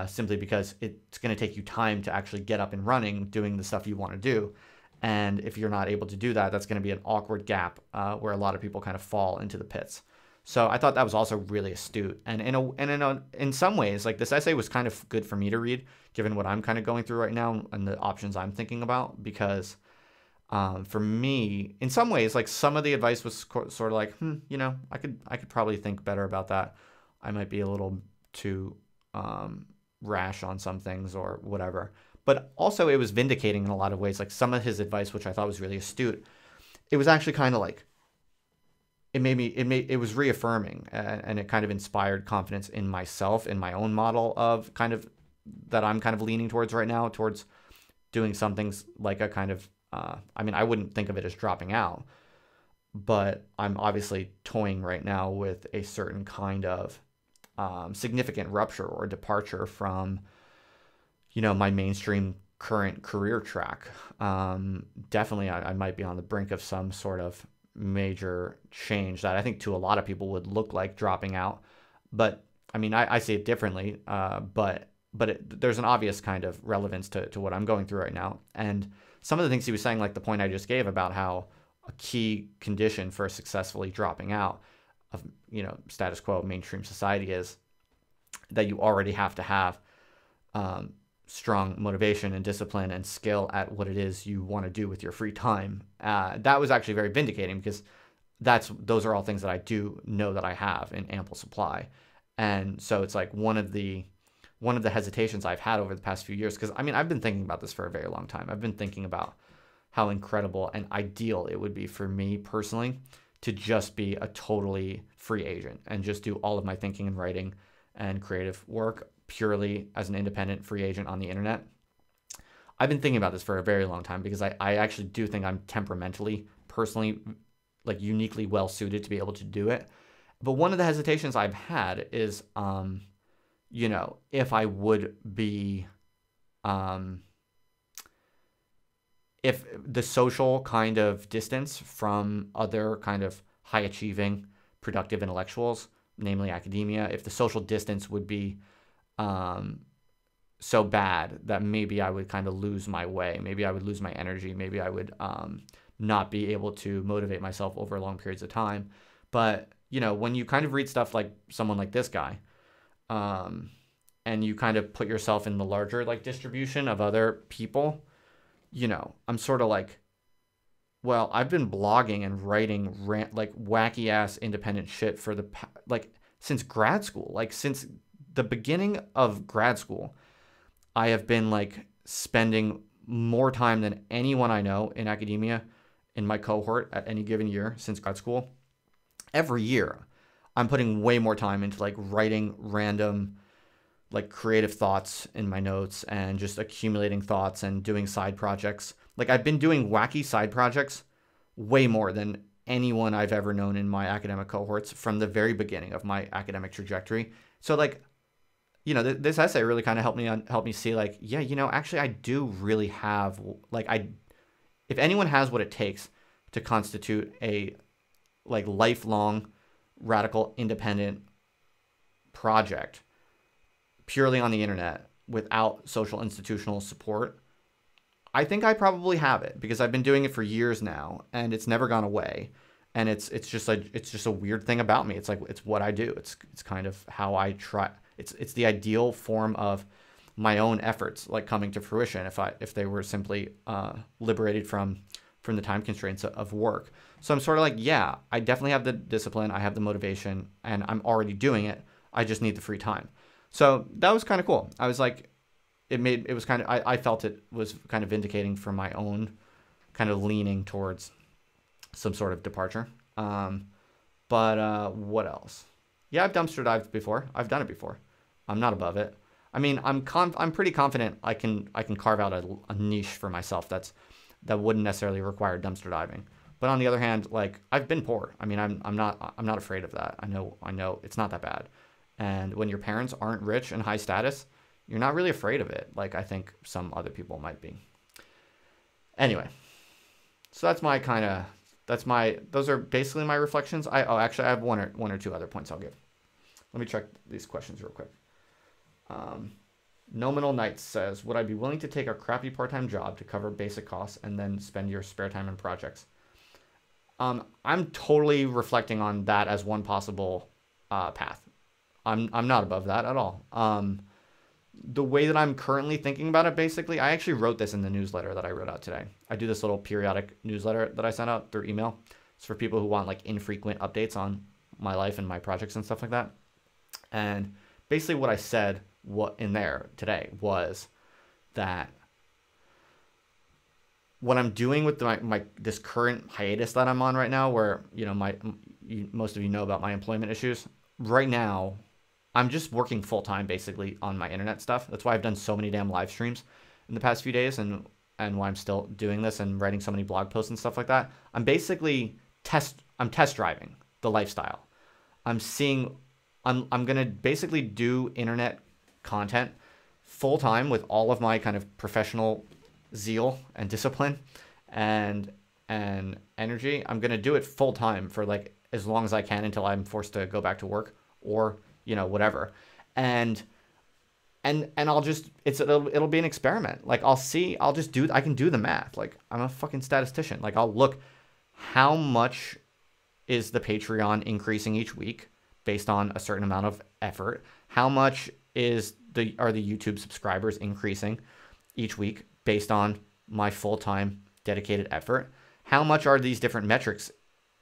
simply because it's going to take you time to actually get up and running doing the stuff you want to do. And if you're not able to do that, that's going to be an awkward gap where a lot of people kind of fall into the pits. So I thought that was also really astute. And in some ways, like, this essay was kind of good for me to read, given what I'm kind of going through right now and the options I'm thinking about, because for me, in some ways, like, some of the advice was sort of like, I could probably think better about that. I might be a little too rash on some things or whatever. But also it was vindicating in a lot of ways. Like, some of his advice, which I thought was really astute, it was actually kind of like, it was reaffirming, and it kind of inspired confidence in myself, in my own model of kind of that I'm kind of leaning towards right now, towards doing some things like a kind of, I wouldn't think of it as dropping out, but I'm obviously toying right now with a certain kind of significant rupture or departure from, my mainstream current career track. Definitely, I might be on the brink of some sort of major change that I think to a lot of people would look like dropping out. But I see it differently. But there's an obvious kind of relevance to what I'm going through right now. And some of the things he was saying, like the point I just gave about how a key condition for successfully dropping out of, status quo mainstream society is that you already have to have strong motivation and discipline and skill at what it is you want to do with your free time. That was actually very vindicating, because those are all things that I do know that I have in ample supply. And so it's like one of the hesitations I've had over the past few years, because I mean, I've been thinking about this for a very long time. I've been thinking about how incredible and ideal it would be for me personally to just be a totally free agent and just do all of my thinking and writing and creative work purely as an independent free agent on the internet. I've been thinking about this for a very long time, because I actually do think I'm temperamentally, personally, like uniquely well suited to be able to do it. But one of the hesitations I've had is, if I would be, if the social kind of distance from other kind of high achieving, productive intellectuals, namely academia, if the social distance would be so bad that maybe I would kind of lose my way, maybe I would lose my energy, maybe I would not be able to motivate myself over long periods of time. But, when you kind of read stuff like someone like this guy, and you kind of put yourself in the larger like distribution of other people, I'm sort of like, well, I've been blogging and writing like wacky ass independent shit for since grad school, like since the beginning of grad school. I have been like spending more time than anyone I know in academia in my cohort at any given year since grad school. Every year, I'm putting way more time into like writing random, like creative thoughts in my notes and just accumulating thoughts and doing side projects. Like I've been doing wacky side projects way more than anyone I've ever known in my academic cohorts from the very beginning of my academic trajectory. So like, this essay really kind of helped me see like, yeah, actually I do really have like, if anyone has what it takes to constitute a like lifelong radical independent project purely on the internet without social institutional support, I think I probably have it, because I've been doing it for years now and it's never gone away. And it's just a weird thing about me. It's like, it's what I do. It's kind of how I try. It's the ideal form of my own efforts, like coming to fruition if they were simply liberated from the time constraints of work. So I'm sort of like, yeah, I definitely have the discipline, I have the motivation, and I'm already doing it. I just need the free time. So that was kind of cool. I was like, I felt it was kind of vindicating for my own kind of leaning towards some sort of departure. But what else? Yeah, I've dumpster dived before. I've done it before. I'm not above it. I mean, I'm pretty confident I can carve out a niche for myself that wouldn't necessarily require dumpster diving. But on the other hand, like I've been poor. I mean, I'm not afraid of that. I know it's not that bad. And when your parents aren't rich and high status, you're not really afraid of it, like I think some other people might be. Anyway, so those are basically my reflections. Actually I have one or two other points I'll give. Let me check these questions real quick. Nominal Knights says, would I be willing to take a crappy part-time job to cover basic costs and then spend your spare time in projects? I'm totally reflecting on that as one possible path. I'm not above that at all. The way that I'm currently thinking about it, basically, I actually wrote this in the newsletter that I wrote out today. I do this little periodic newsletter that I send out through email. It's for people who want like infrequent updates on my life and my projects and stuff like that. And basically what I said in there today was that what I'm doing with this current hiatus that I'm on right now, where most of you know about my employment issues. Right now, I'm just working full time basically on my internet stuff. That's why I've done so many damn live streams in the past few days, and why I'm still doing this and writing so many blog posts and stuff like that. I'm basically test driving the lifestyle. I'm gonna basically do internet content full time with all of my kind of professional zeal and discipline and energy. I'm gonna do it full time for like as long as I can until I'm forced to go back to work or whatever. And and it'll be an experiment. Like I can do the math. Like I'm a fucking statistician. Like I'll look how much is the Patreon increasing each week based on a certain amount of effort? How much are the YouTube subscribers increasing each week based on my full-time dedicated effort? How much are these different metrics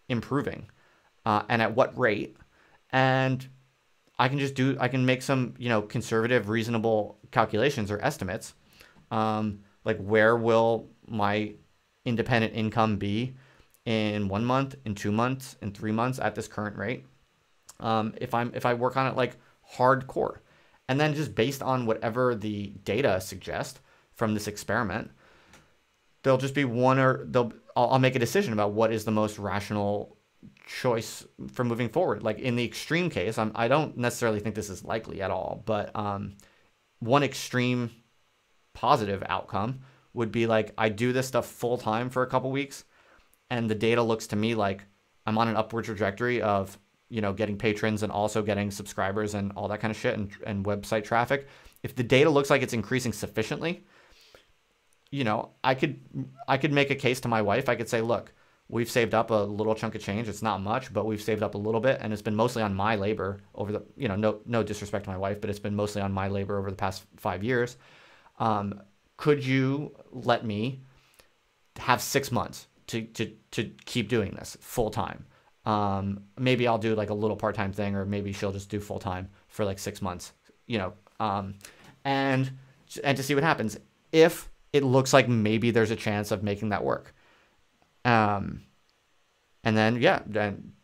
improving, and at what rate? And I can make some, conservative, reasonable calculations or estimates. Like where will my independent income be in 1 month, in 2 months, in 3 months at this current rate? If I work on it like hardcore, and then just based on whatever the data suggest from this experiment, there'll just be I'll make a decision about what is the most rational choice for moving forward. Like in the extreme case, I don't necessarily think this is likely at all, but one extreme positive outcome would be like I do this stuff full time for a couple weeks, and the data looks to me like I'm on an upward trajectory of getting patrons and also getting subscribers and all that kind of shit and website traffic. If the data looks like it's increasing sufficiently, I could make a case to my wife. I could say, look, we've saved up a little chunk of change. It's not much, but we've saved up a little bit, and it's been mostly on my labor over the, no disrespect to my wife, but it's been mostly on my labor over the past 5 years. Could you let me have 6 months to keep doing this full time? Maybe I'll do like a little part-time thing, or maybe she'll just do full time for like 6 months, and to see what happens. If it looks like maybe there's a chance of making that work. And then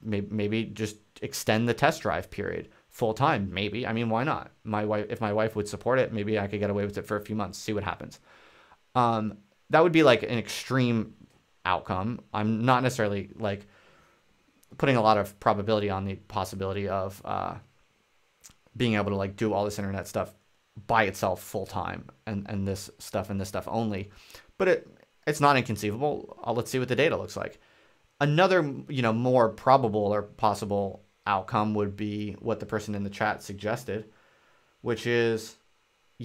maybe just extend the test drive period full time. Maybe, I mean, why not? If my wife would support it, maybe I could get away with it for a few months, see what happens. That would be like an extreme outcome. I'm not necessarily like putting a lot of probability on the possibility of being able to like do all this internet stuff by itself full time and this stuff only, but it's not inconceivable. Let's see what the data looks like. Another more probable or possible outcome would be what the person in the chat suggested, which is,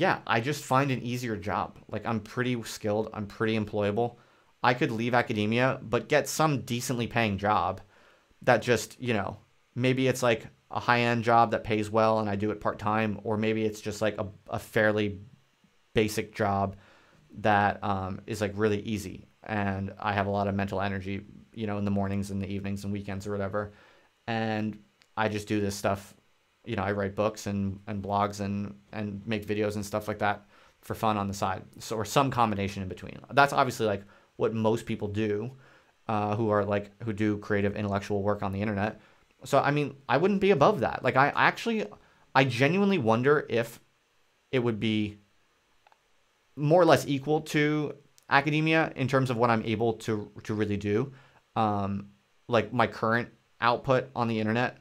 I just find an easier job. Like I'm pretty skilled, I'm pretty employable. I could leave academia but get some decently paying job that just maybe it's like a high-end job that pays well and I do it part-time, or maybe it's just like a fairly basic job that is like really easy and I have a lot of mental energy, in the mornings and the evenings and weekends or whatever, and I just do this stuff. I write books and blogs and make videos and stuff like that for fun on the side, so, or some combination in between. That's obviously like what most people do, who do creative intellectual work on the internet. So, I mean, I wouldn't be above that. Like, I genuinely wonder if it would be more or less equal to academia in terms of what I'm able to really do. Like, my current output on the internet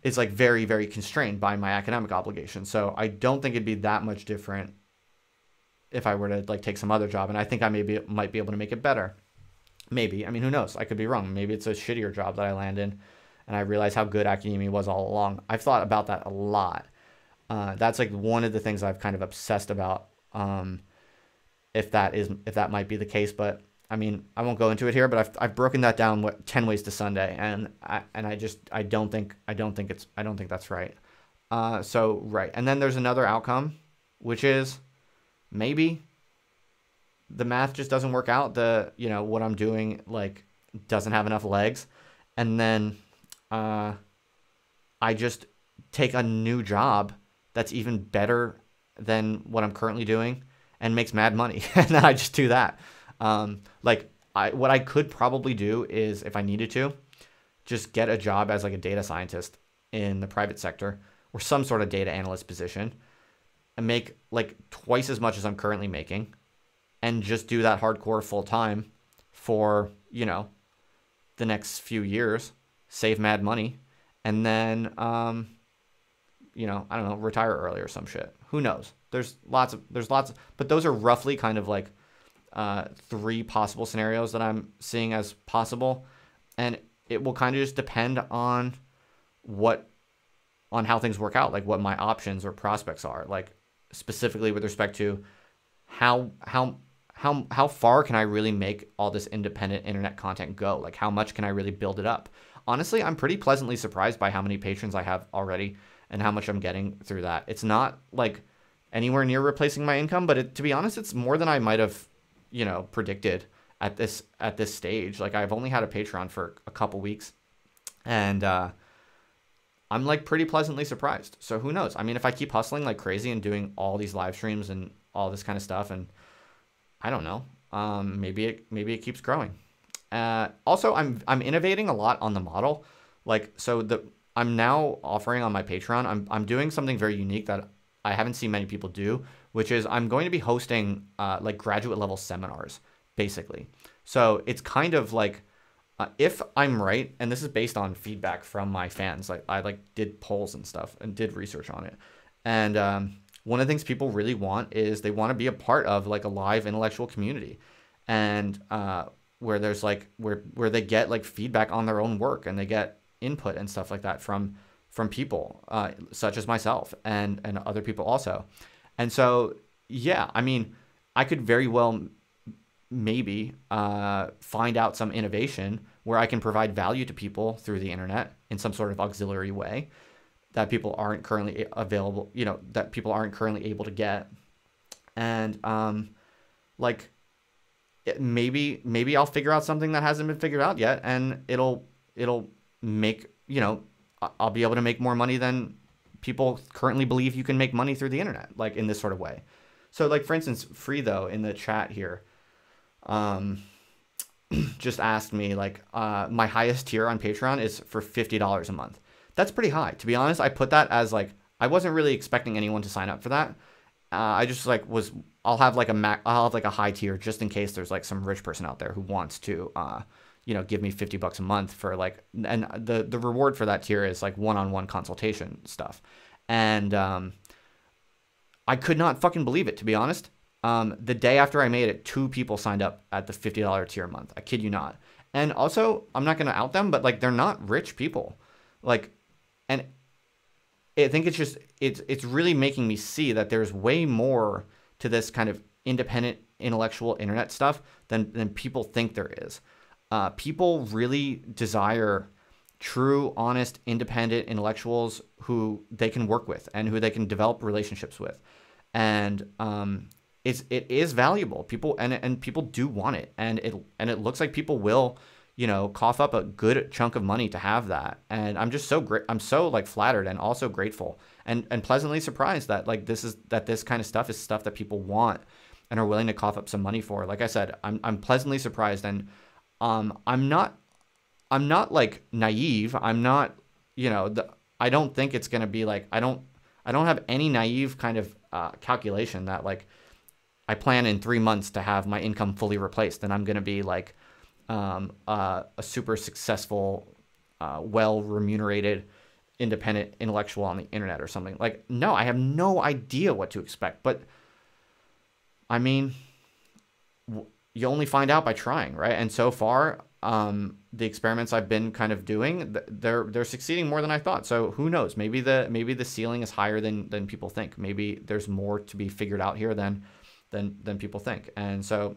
is, like, very, very constrained by my academic obligations. So, I don't think it'd be that much different if I were to, like, take some other job. And I think I might be able to make it better. Maybe. I mean, who knows? I could be wrong. Maybe it's a shittier job that I land in and I realize how good academia was all along. I've thought about that a lot. That's like one of the things I've kind of obsessed about, if that might be the case. But I mean, I won't go into it here, but I've broken that down 10 ways to Sunday, and I don't think that's right. So right. And then there's another outcome, which is maybe the math just doesn't work out. What I'm doing like doesn't have enough legs. And then I just take a new job that's even better than what I'm currently doing and makes mad money. And then I just do that. What I could probably do is, if I needed to, just get a job as like a data scientist in the private sector or some sort of data analyst position and make like twice as much as I'm currently making, and just do that hardcore full time for, the next few years, save mad money, and then, I don't know, retire early or some shit. Who knows? There's lots, but those are roughly kind of like 3 possible scenarios that I'm seeing as possible. And it will kind of just depend on how things work out, like what my options or prospects are, like specifically with respect to how far can I really make all this independent internet content go? Like how much can I really build it up? Honestly, I'm pretty pleasantly surprised by how many patrons I have already and how much I'm getting through that. It's not like anywhere near replacing my income, but to be honest, it's more than I might have, predicted at this stage. Like I've only had a Patreon for a couple weeks, and I'm like pretty pleasantly surprised. So who knows? I mean, if I keep hustling like crazy and doing all these live streams and all this kind of stuff, and I don't know, maybe it keeps growing. Also, I'm innovating a lot on the model. Like, so I'm now offering on my Patreon, I'm doing something very unique that I haven't seen many people do, which is I'm going to be hosting like graduate level seminars, basically. So it's kind of like, if I'm right, and this is based on feedback from my fans, like I did polls and stuff and did research on it. And one of the things people really want is they want to be a part of like a live intellectual community, and where there's like where they get like feedback on their own work, and they get input and stuff like that from people such as myself and other people also. And so yeah, I mean, I could very well maybe find out some innovation where I can provide value to people through the internet in some sort of auxiliary way that people aren't currently available, that people aren't currently able to get. And like maybe I'll figure out something that hasn't been figured out yet, and it'll make, I'll be able to make more money than people currently believe you can make money through the internet, like in this sort of way. So like, for instance, Free though in the chat here just asked me like, my highest tier on Patreon is for $50 a month. That's pretty high. To be honest, I put that as like, I wasn't really expecting anyone to sign up for that. I just like I'll have like a high tier just in case there's like some rich person out there who wants to, give me $50 a month for like, and the reward for that tier is like one-on-one consultation stuff. And I could not fucking believe it, to be honest. The day after I made it, 2 people signed up at the $50 tier a month. I kid you not. And also, I'm not going to out them, but like, they're not rich people. Like, and I think it's just, it's really making me see that there's way more to this kind of independent intellectual internet stuff than people think there is. People really desire true, honest, independent intellectuals who they can work with and who they can develop relationships with. And it is valuable. People and people do want it, and it looks like people will, cough up a good chunk of money to have that. And I'm just so great. I'm so like flattered and also grateful and pleasantly surprised that like this kind of stuff is stuff that people want and are willing to cough up some money for. Like I said, I'm pleasantly surprised, and I'm not like naive. I'm not, I don't think it's going to be like, I don't have any naive kind of calculation that like I plan in 3 months to have my income fully replaced, and I'm going to be like a super successful, well remunerated, independent intellectual on the internet or something. Like, no, I have no idea what to expect. But I mean, you only find out by trying, right? And so far, the experiments I've been kind of doing, they're succeeding more than I thought. So who knows? Maybe the ceiling is higher than people think. Maybe there's more to be figured out here than people think. And so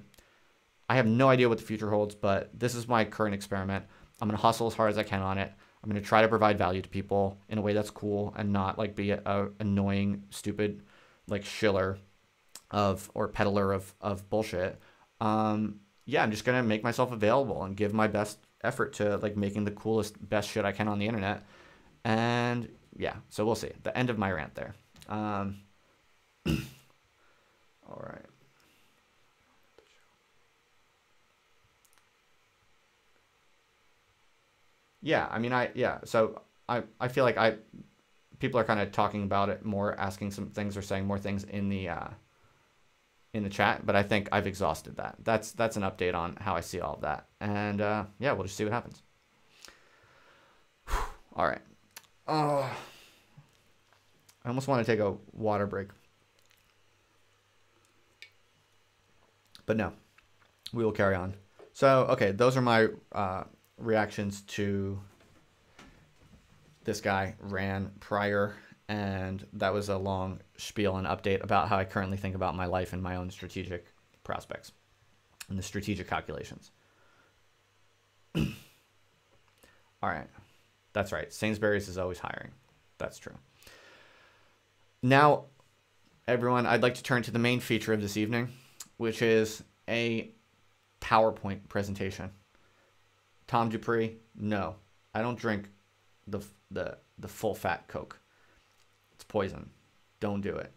I have no idea what the future holds, but this is my current experiment. I'm gonna hustle as hard as I can on it. I'm gonna try to provide value to people in a way that's cool and not like be a annoying, stupid, like shiller or peddler of bullshit. Yeah, I'm just gonna make myself available and give my best effort to like making the coolest, best shit I can on the internet. And yeah, so we'll see. The end of my rant there. All right. Yeah, I mean, so I feel like people are kind of talking about it more, asking some things or saying more things in the chat, but I think I've exhausted that. That's an update on how I see all of that. And yeah, we'll just see what happens. All right. Oh, I almost want to take a water break. But no, we will carry on. So, okay, those are my reactions to this guy ran prior, and that was a long spiel and update about how I currently think about my life and my own strategic prospects and the strategic calculations. All right. That's right. Sainsbury's is always hiring. That's true. Now, everyone, I'd like to turn to the main feature of this evening, which is a PowerPoint presentation. Tom Dupree, no, I don't drink the full fat Coke. It's poison. Don't do it.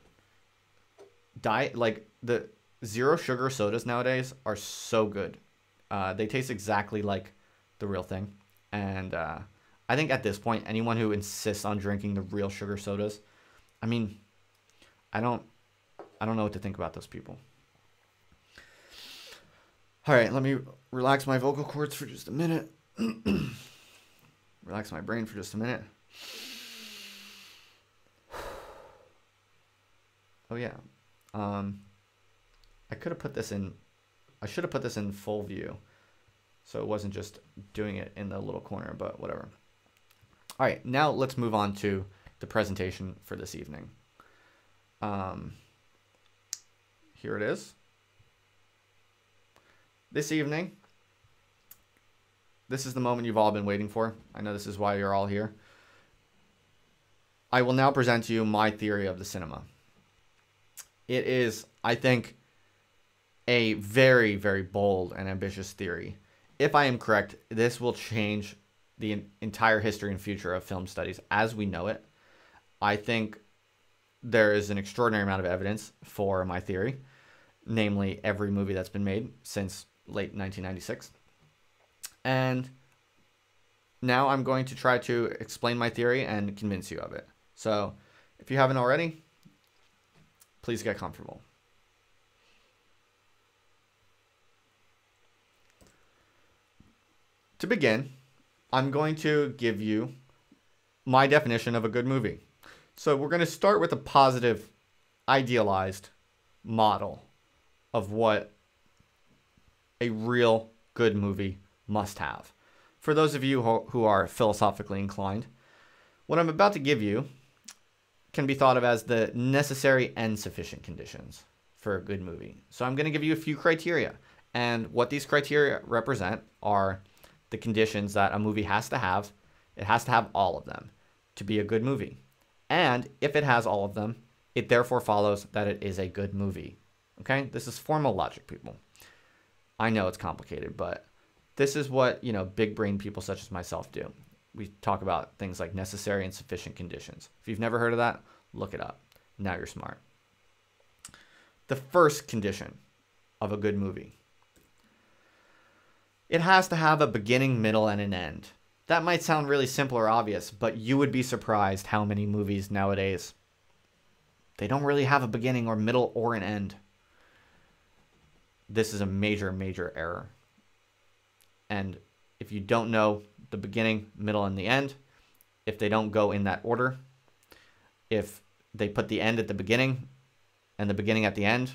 Like the zero sugar sodas nowadays are so good. They taste exactly like the real thing. And I think at this point, anyone who insists on drinking the real sugar sodas, I mean, I don't know what to think about those people. All right, let me relax my vocal cords for just a minute. Relax my brain for just a minute. Oh yeah. I should have put this in full view, so it wasn't just doing it in the little corner, but whatever. All right, now let's move on to the presentation for this evening. Here it is. This evening, this is the moment you've all been waiting for. I know this is why you're all here. I will now present to you my theory of the cinema. It is, I think, a very, very bold and ambitious theory. If I am correct, this will change the entire history and future of film studies as we know it. I think there is an extraordinary amount of evidence for my theory, namely every movie that's been made since late 1996. And now I'm going to try to explain my theory and convince you of it. So if you haven't already, please get comfortable. To begin, I'm going to give you my definition of a good movie. So we're going to start with a positive, idealized model of what a real good movie must have. For those of you who are philosophically inclined, what I'm about to give you can be thought of as the necessary and sufficient conditions for a good movie. So I'm going to give you a few criteria, and what these criteria represent are the conditions that a movie has to have. It has to have all of them to be a good movie. And if it has all of them, it therefore follows that it is a good movie. Okay? This is formal logic, people. I know it's complicated, but this is what, big brain people such as myself do. We talk about things like necessary and sufficient conditions. If you've never heard of that, look it up. Now you're smart. The first condition of a good movie. It has to have a beginning, middle, and an end. That might sound really simple or obvious, but you would be surprised how many movies nowadays, they don't really have a beginning or middle or an end. This is a major, major error. And if you don't know the beginning, middle, and the end, if they don't go in that order, if they put the end at the beginning and the beginning at the end,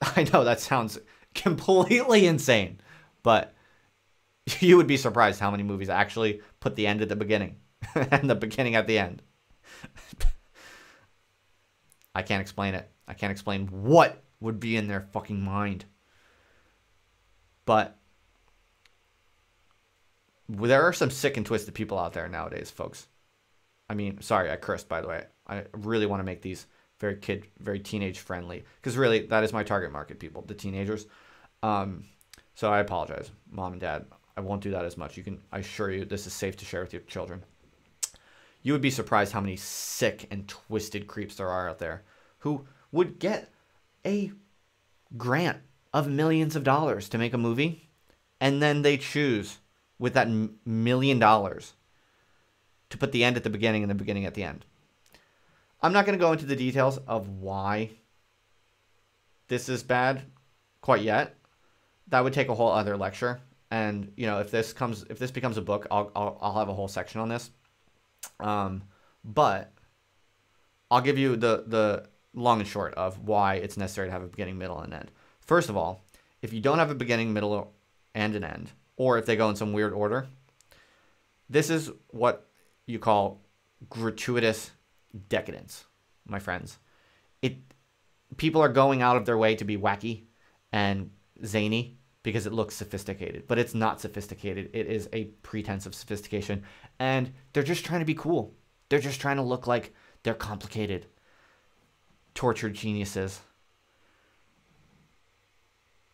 I know that sounds completely insane, but you would be surprised how many movies actually put the end at the beginning and the beginning at the end. I can't explain it. I can't explain what would be in their fucking mind. But there are some sick and twisted people out there nowadays, folks. I mean, sorry, I cursed, by the way. I really want to make these very teenage friendly, because really that is my target market, people, the teenagers. So I apologize, Mom and Dad. I won't do that as much. I assure you, this is safe to share with your children. You would be surprised how many sick and twisted creeps there are out there who would get a grant of millions of dollars to make a movie, and then they choose with that $1 million to put the end at the beginning and the beginning at the end. I'm not going to go into the details of why this is bad quite yet. That would take a whole other lecture. And if this becomes a book, I'll have a whole section on this. But I'll give you the long and short of why it's necessary to have a beginning, middle, and end. First of all, if you don't have a beginning, middle, and an end, or if they go in some weird order, this is what you call gratuitous decadence, my friends. People are going out of their way to be wacky and zany because it looks sophisticated, but it's not sophisticated. It is a pretense of sophistication, and they're just trying to be cool. They're just trying to look like they're complicated, tortured geniuses.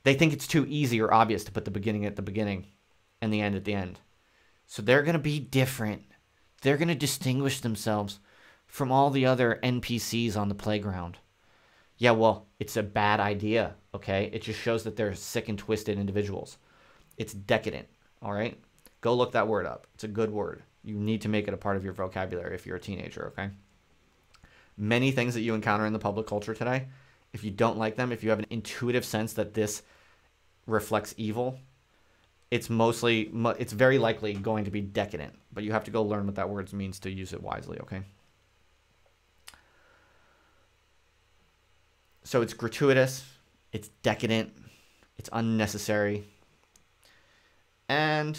They think it's too easy or obvious to put the beginning at the beginning and the end at the end. So they're going to be different. They're going to distinguish themselves from all the other NPCs on the playground. Yeah, well, it's a bad idea, okay? It just shows that they're sick and twisted individuals. It's decadent, all right? Go look that word up. It's a good word. You need to make it a part of your vocabulary if you're a teenager, okay? Many things that you encounter in the public culture today, if you don't like them, if you have an intuitive sense that this reflects evil, it's very likely going to be decadent. But you have to go learn what that word means to use it wisely, okay? So it's gratuitous, it's decadent, it's unnecessary. And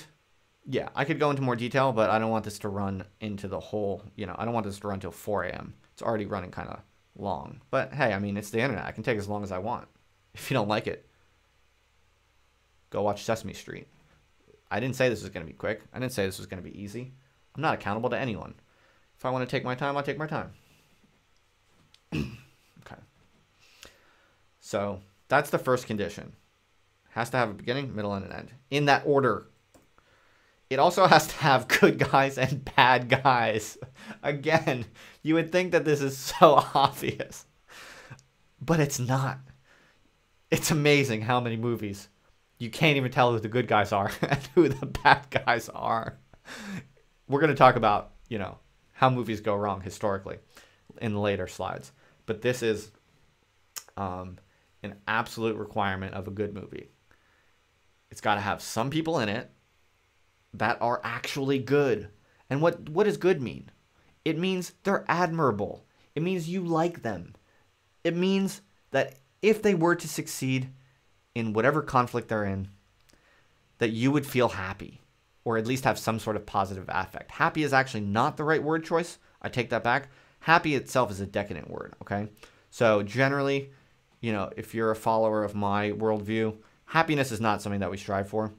yeah, I could go into more detail, but I don't want this to run into the whole, I don't want this to run till 4 a.m. It's already running kind of long. But hey, I mean, it's the internet. I can take as long as I want. If you don't like it, go watch Sesame Street. I didn't say this was going to be quick. I didn't say this was going to be easy. I'm not accountable to anyone. If I want to take my time, I'll take my time. Okay. So that's the first condition. Has to have a beginning, middle, and an end. In that order. It also has to have good guys and bad guys. Again, you would think that this is so obvious. But it's not. It's amazing how many movies you can't even tell who the good guys are and who the bad guys are. We're going to talk about, how movies go wrong historically in the later slides. But this is an absolute requirement of a good movie. It's got to have some people in it that are actually good. And what does good mean? It means they're admirable. It means you like them. It means that if they were to succeed in whatever conflict they're in, that you would feel happy, or at least have some sort of positive affect. Happy is actually not the right word choice. I take that back. Happy itself is a decadent word, okay? So generally, if you're a follower of my worldview, happiness is not something that we strive for.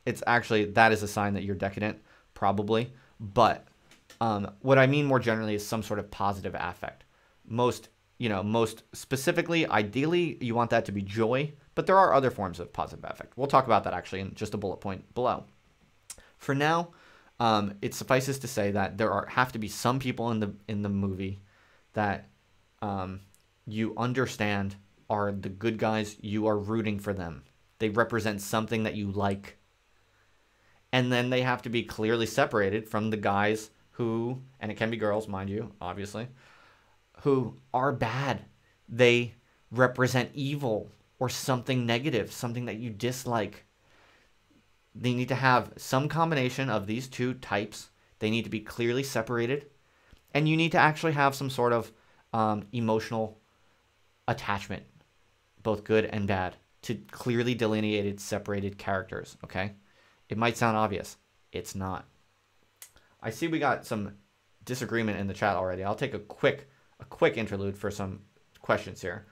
It's actually, that is a sign that you're decadent, probably. But what I mean more generally is some sort of positive affect. Most specifically, ideally, you want that to be joy, but there are other forms of positive affect. We'll talk about that actually in just a bullet point below. For now, it suffices to say that there have to be some people in the movie that you understand are the good guys. You are rooting for them. They represent something that you like. And then they have to be clearly separated from the guys who, and it can be girls, mind you, obviously, who are bad. They represent evil or something negative, something that you dislike. They need to have some combination of these two types. They need to be clearly separated. And you need to actually have some sort of emotional attachment, both good and bad, to clearly delineated, separated characters, okay? It might sound obvious. It's not. I see we got some disagreement in the chat already. I'll take a quick interlude for some questions here.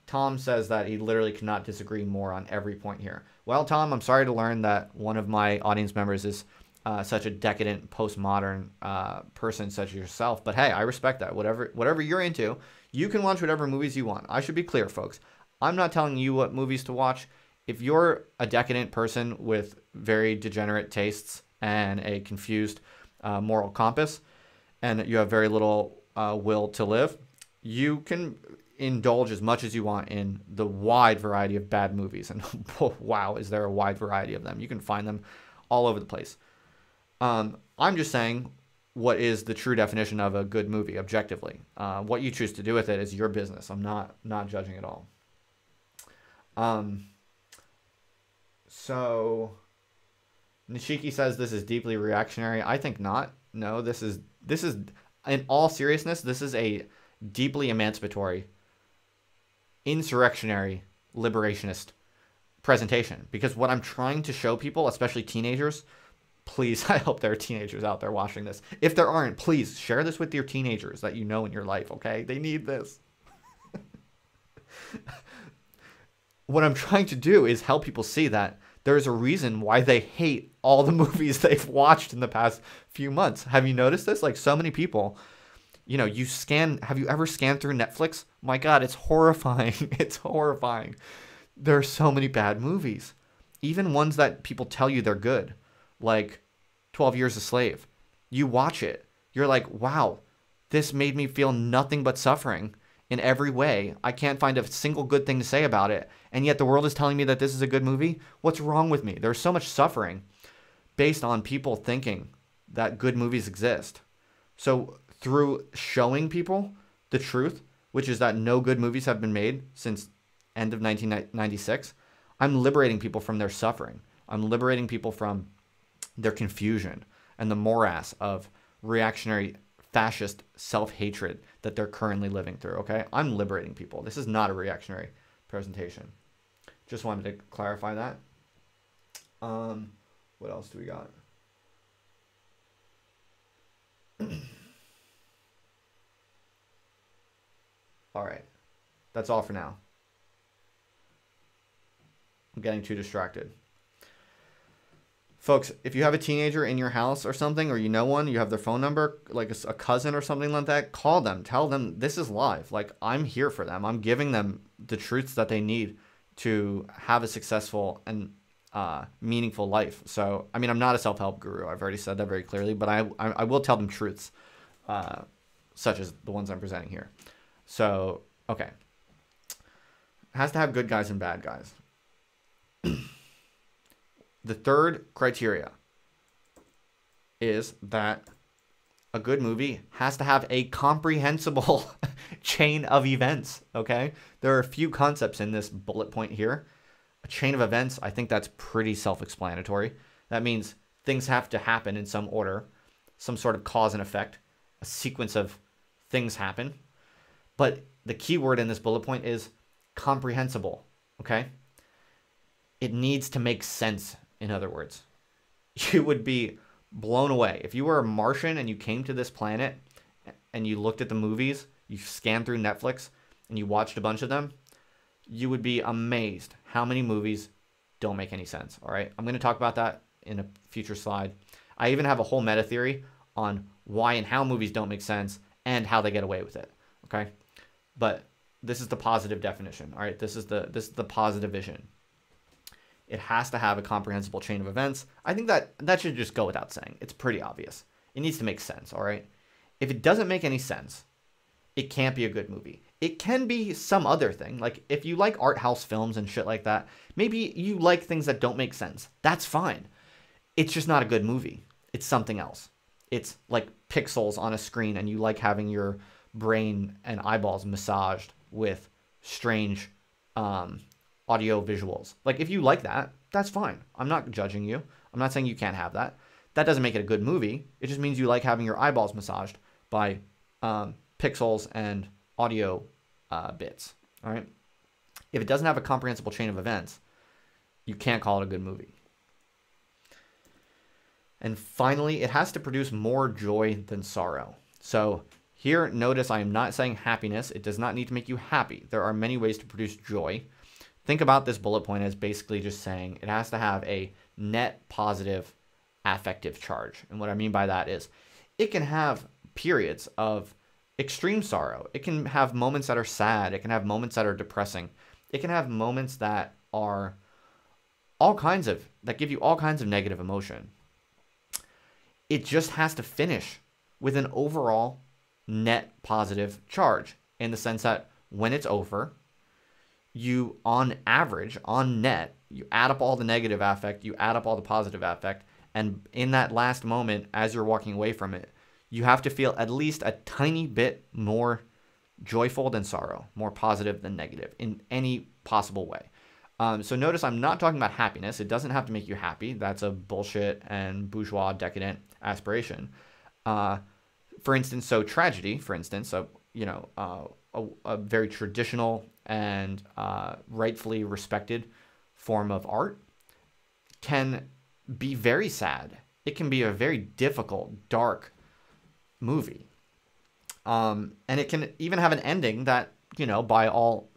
Tom says that he literally cannot disagree more on every point here. Well, Tom, I'm sorry to learn that one of my audience members is such a decadent, postmodern person such as yourself. But hey, I respect that. Whatever you're into, you can watch whatever movies you want. I should be clear, folks. I'm not telling you what movies to watch. If you're a decadent person with very degenerate tastes and a confused moral compass, and you have very little will to live, you can indulge as much as you want in the wide variety of bad movies. And wow, is there a wide variety of them? You can find them all over the place. I'm just saying what is the true definition of a good movie objectively. What you choose to do with it is your business. I'm not judging at all. So Nishiki says this is deeply reactionary. I think not. No, this is in all seriousness, this is a deeply emancipatory, insurrectionary, liberationist presentation. Because what I'm trying to show people, especially teenagers, Please, I hope there are teenagers out there watching this. If there aren't, please share this with your teenagers that you know in your life, okay? They need this. What I'm trying to do is help people see that there's a reason why they hate all the movies they've watched in the past few months. Have you noticed this? Like, so many people, you know, have you ever scanned through Netflix? My God, it's horrifying. It's horrifying. There are so many bad movies, even ones that people tell you they're good, like 12 Years a Slave. You watch it, you're like, wow, this made me feel nothing but suffering in every way. I can't find a single good thing to say about it. And yet the world is telling me that this is a good movie. What's wrong with me? There's so much suffering based on people thinking that good movies exist. So through showing people the truth, which is that no good movies have been made since end of 1996, I'm liberating people from their suffering. I'm liberating people from their confusion and the morass of reactionary fascist self-hatred that they're currently living through, okay? I'm liberating people. This is not a reactionary presentation. Just wanted to clarify that. What else do we got? All right. That's all for now. I'm getting too distracted. Folks, if you have a teenager in your house or something, or you know one, you have their phone number, like a cousin or something like that, call them. Tell them this is live. Like, I'm here for them. I'm giving them the truths that they need to have a successful and meaningful life. So, I mean, I'm not a self-help guru. I've already said that very clearly, but I will tell them truths such as the ones I'm presenting here. So, okay. Has to have good guys and bad guys. The third criteria is that a good movie has to have a comprehensible chain of events, okay? There are a few concepts in this bullet point here. A chain of events, I think that's pretty self-explanatory. That means things have to happen in some order, some sort of cause and effect, a sequence of things happen. But the key word in this bullet point is comprehensible, okay? It needs to make sense. In other words, you would be blown away. If you were a Martian and you came to this planet and you looked at the movies, you scanned through Netflix and you watched a bunch of them, you would be amazed how many movies don't make any sense. All right. I'm going to talk about that in a future slide. I even have a whole meta theory on why and how movies don't make sense and how they get away with it. Okay. But this is the positive definition. All right. This is the positive vision. It has to have a comprehensible chain of events. I think that should just go without saying. It's pretty obvious. It needs to make sense, all right? If it doesn't make any sense, it can't be a good movie. It can be some other thing. Like, if you like art house films and shit like that, maybe you like things that don't make sense. That's fine. It's just not a good movie. It's something else. It's like pixels on a screen and you like having your brain and eyeballs massaged with strange audio visuals. Like, if you like that, that's fine. I'm not judging you. I'm not saying you can't have that. That doesn't make it a good movie. It just means you like having your eyeballs massaged by pixels and audio bits. All right. If it doesn't have a comprehensible chain of events, you can't call it a good movie. And finally, it has to produce more joy than sorrow. So here, notice I am not saying happiness. It does not need to make you happy. There are many ways to produce joy. Think about this bullet point as basically just saying it has to have a net positive affective charge. And what I mean by that is it can have periods of extreme sorrow. It can have moments that are sad. It can have moments that are depressing. It can have moments that are that give you all kinds of negative emotion. It just has to finish with an overall net positive charge in the sense that when it's over, you, on average, on net, you add up all the negative affect, you add up all the positive affect, and in that last moment, as you're walking away from it, you have to feel at least a tiny bit more joyful than sorrow, more positive than negative in any possible way. So notice I'm not talking about happiness. It doesn't have to make you happy. That's a bullshit and bourgeois decadent aspiration. For instance, so tragedy, for instance, a very traditional and rightfully respected form of art can be very sad it can be a very difficult, dark movie. And it can even have an ending that, by all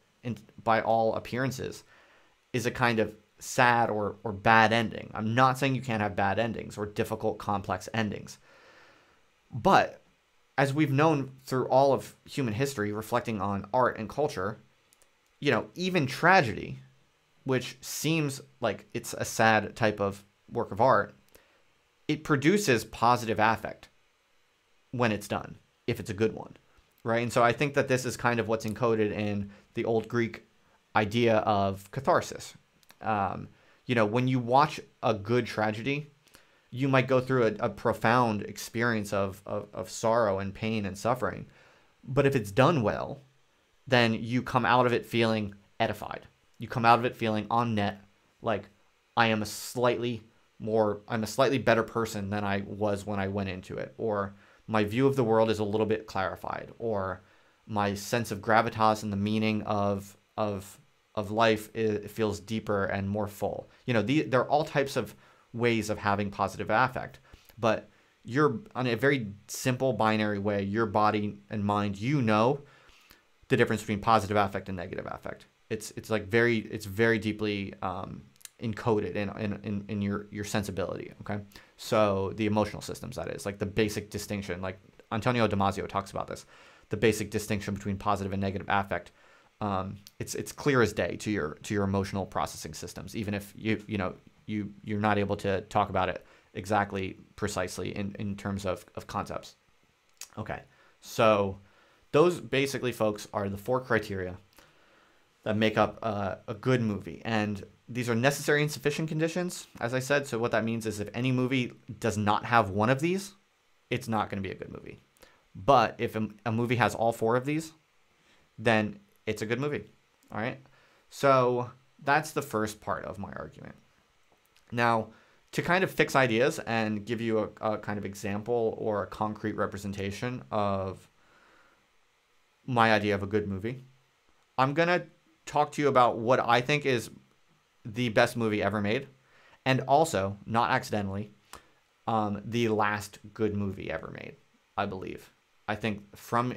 appearances, is a kind of sad or bad ending. I'm not saying you can't have bad endings or difficult, complex endings. But as we've known through all of human history, reflecting on art and culture, even tragedy, which seems like it's a sad type of work of art, it produces positive affect when it's done, if it's a good one, right? And so I think that this is kind of what's encoded in the old Greek idea of catharsis. When you watch a good tragedy, you might go through a profound experience of sorrow and pain and suffering. But if it's done well, then you come out of it feeling edified. You come out of it feeling on net like I'm a slightly better person than I was when I went into it, or my view of the world is a little bit clarified, or my sense of gravitas and the meaning of life, it feels deeper and more full. There are all types of ways of having positive affect, but you're on a very simple binary way, your body and mind, the difference between positive affect and negative affect. It's very deeply encoded in your sensibility. Okay. So the emotional systems, that is like the basic distinction, like Antonio Damasio talks about this, the basic distinction between positive and negative affect. It's clear as day to your emotional processing systems, even if you're not able to talk about it exactly precisely in terms of concepts. Okay, so those basically, folks, are the 4 criteria that make up a good movie, and these are necessary and sufficient conditions, as I said. So what that means is if any movie does not have one of these, it's not going to be a good movie. But if a movie has all 4 of these, then it's a good movie. All right. So that's the first part of my argument. Now, to kind of fix ideas and give you a kind of example or a concrete representation of my idea of a good movie, I'm going to talk to you about what I think is the best movie ever made, and also, not accidentally, the last good movie ever made, I believe. I think from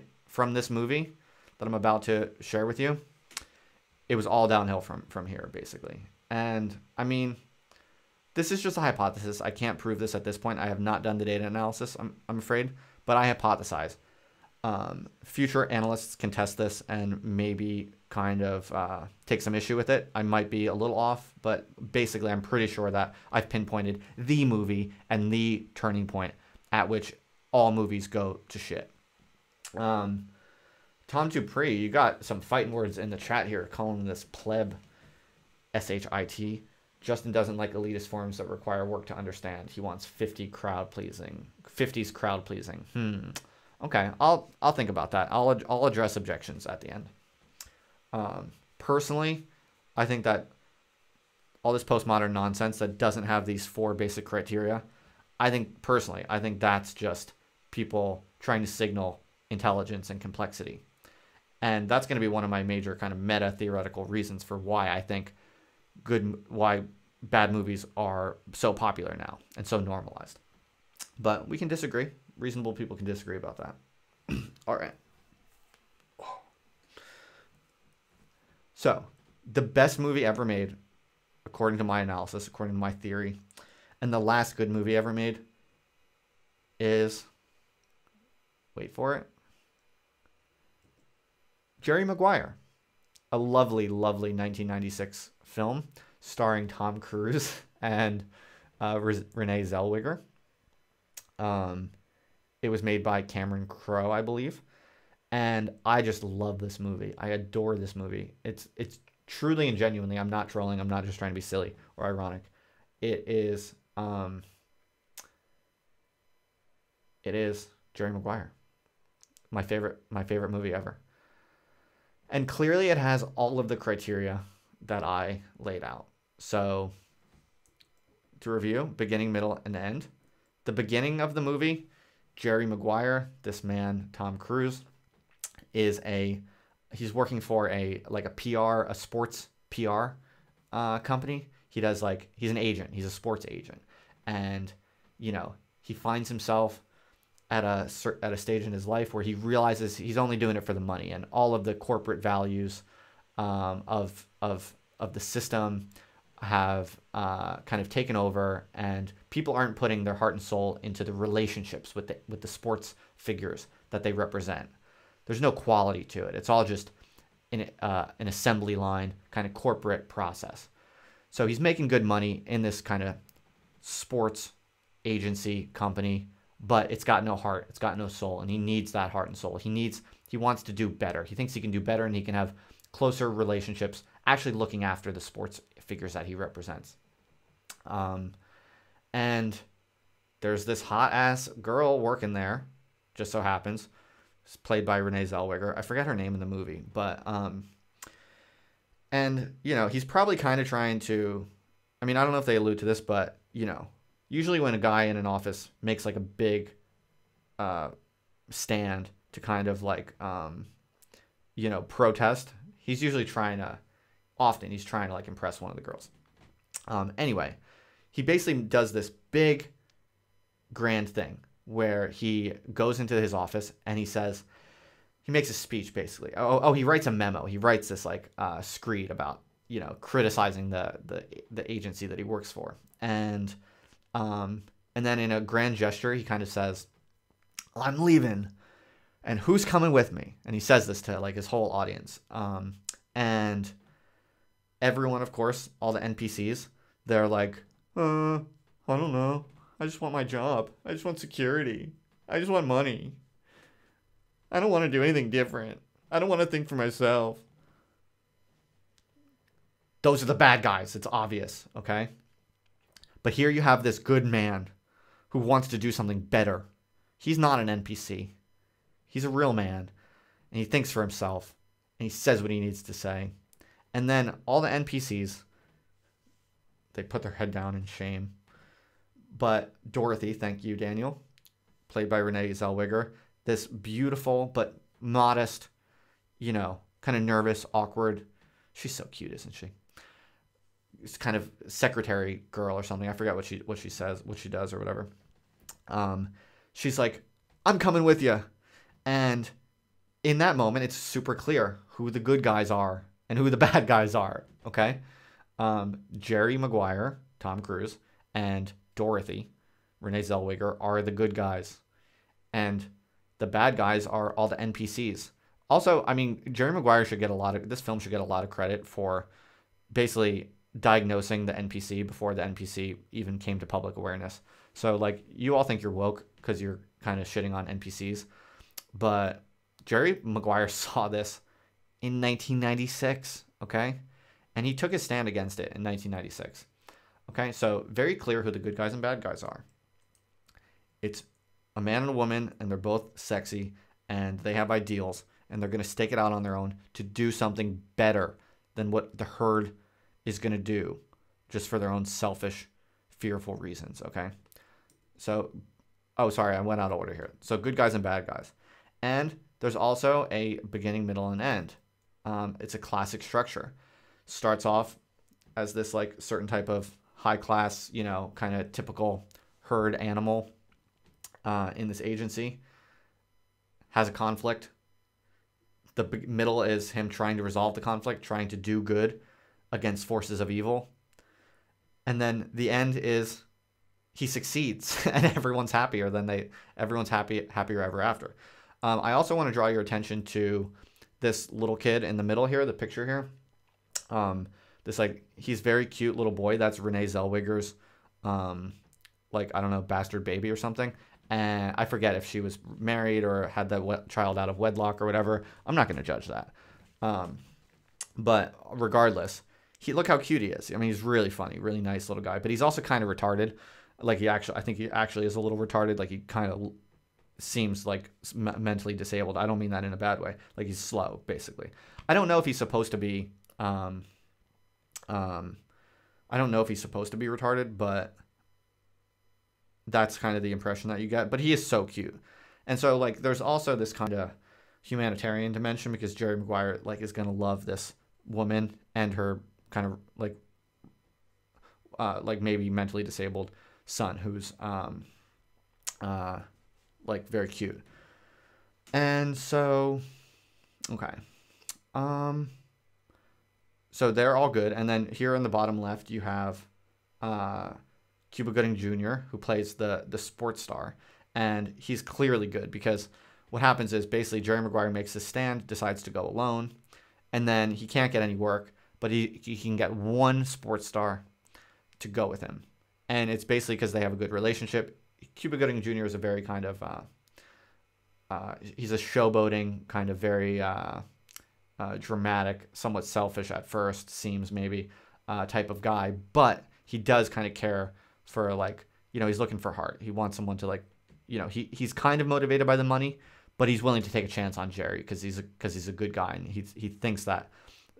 this movie that I'm about to share with you, it was all downhill from here, basically. And I mean, this is just a hypothesis. I can't prove this at this point. I have not done the data analysis, I'm afraid, but I hypothesize. Future analysts can test this and maybe kind of take some issue with it. I might be a little off, but basically I'm pretty sure that I've pinpointed the movie and the turning point at which all movies go to shit. Tom Dupree, you got some fighting words in the chat here, calling this pleb, S-H-I-T. Justin doesn't like elitist forms that require work to understand. He wants 50s crowd pleasing. Okay, I'll think about that. I'll address objections at the end. Personally, I think that all this postmodern nonsense that doesn't have these 4 basic criteria, I think that's just people trying to signal intelligence and complexity. And that's going to be one of my major kind of meta theoretical reasons for why I think why bad movies are so popular now and so normalized. But we can disagree. Reasonable people can disagree about that. All right. So, the best movie ever made, according to my analysis, according to my theory, and the last good movie ever made is, wait for it, Jerry Maguire. A lovely, lovely 1996 film starring Tom Cruise and Renee Zellweger. It was made by Cameron Crowe, I believe. And I just love this movie. I adore this movie. It's truly and genuinely, I'm not trolling. I'm not just trying to be silly or ironic. It is Jerry Maguire. My favorite movie ever. And clearly it has all of the criteria that I laid out. So, to review, beginning, middle, and end. The beginning of the movie, Jerry Maguire, this man, Tom Cruise, he's working for a sports PR company. He's an agent. He's a sports agent. And he finds himself at a stage in his life where he realizes he's only doing it for the money, and all of the corporate values of the system have kind of taken over, and people aren't putting their heart and soul into the relationships with the sports figures that they represent. There's no quality to it. It's all just an assembly line kind of corporate process. So he's making good money in this kind of sports agency company, but it's got no heart, it's got no soul, and he needs that heart and soul. He wants to do better. He thinks he can do better, and he can have closer relationships actually looking after the sports figures that he represents. And there's this hot ass girl working there, just so happens. It's played by Renee Zellweger. I forget her name in the movie, but and he's probably kind of trying to, I mean, I don't know if they allude to this, but usually when a guy in an office makes like a big stand to kind of like protest, he's usually trying to like impress one of the girls. Anyway, he basically does this big grand thing where he goes into his office and he makes a speech basically. He writes a memo. He writes this like screed about criticizing the agency that he works for, and then in a grand gesture he kind of says, "I'm leaving, and who's coming with me?" And he says this to like his whole audience, and everyone, of course, all the NPCs, they're like, I don't know. I just want my job. I just want security. I just want money. I don't want to do anything different. I don't want to think for myself. Those are the bad guys. It's obvious, okay? But here you have this good man who wants to do something better. He's not an NPC. He's a real man, and he thinks for himself, and he says what he needs to say. And then all the NPCs, they put their head down in shame. But Dorothy, thank you, Daniel, played by Renee Zellweger, this beautiful but modest, kind of nervous, awkward. She's so cute, isn't she? It's kind of secretary girl or something. I forgot what she says, what she does or whatever. She's like, "I'm coming with you." And in that moment, it's super clear who the good guys are and who the bad guys are, okay? Jerry Maguire, Tom Cruise, and Dorothy, Renee Zellweger, are the good guys. And the bad guys are all the NPCs. Also, I mean, Jerry Maguire this film should get a lot of credit for basically diagnosing the NPC before the NPC even came to public awareness. So, like, you all think you're woke because you're kind of shitting on NPCs. But Jerry Maguire saw this in 1996, okay? And he took his stand against it in 1996. Okay, so very clear who the good guys and bad guys are. It's a man and a woman, and they're both sexy, and they have ideals, and they're going to stake it out on their own to do something better than what the herd is going to do, just for their own selfish, fearful reasons, okay? So, sorry, I went out of order here. So good guys and bad guys. And there's also a beginning, middle, and end. It's a classic structure. Starts off as this like certain type of high class, kind of typical herd animal in this agency. Has a conflict. The middle is him trying to resolve the conflict, trying to do good against forces of evil. And then the end is he succeeds and everyone's happier everyone's happier ever after. I also want to draw your attention to this little kid in the middle here, the picture here. He's very cute little boy. That's Renee Zellweger's, I don't know, bastard baby or something. And I forget if she was married or had that child out of wedlock or whatever. I'm not going to judge that. But regardless, look how cute he is. I mean, he's really funny, really nice little guy. But he's also kind of retarded. I think he actually is a little retarded. Like, he kind of seems like mentally disabled. I don't mean that in a bad way. Like, he's slow, basically. I don't know if he's supposed to be retarded, but that's kind of the impression that you get. But he is so cute. And so, like, there's also this kind of humanitarian dimension because Jerry Maguire, like, is going to love this woman and her kind of, like maybe mentally disabled son, who's like very cute. And so, okay. So they're all good. And then here in the bottom left, you have Cuba Gooding Jr., who plays the sports star. And he's clearly good because what happens is basically Jerry Maguire makes his stand, decides to go alone, and then he can't get any work, but he can get one sports star to go with him. And it's basically because they have a good relationship. Cuba Gooding Jr. is a very kind of, he's a showboating, kind of very dramatic, somewhat selfish at first, seems maybe, type of guy. But he does kind of care for, like, you know, he's looking for heart. He wants someone to, like, you know, he's kind of motivated by the money, but he's willing to take a chance on Jerry because he's a good guy, and he thinks that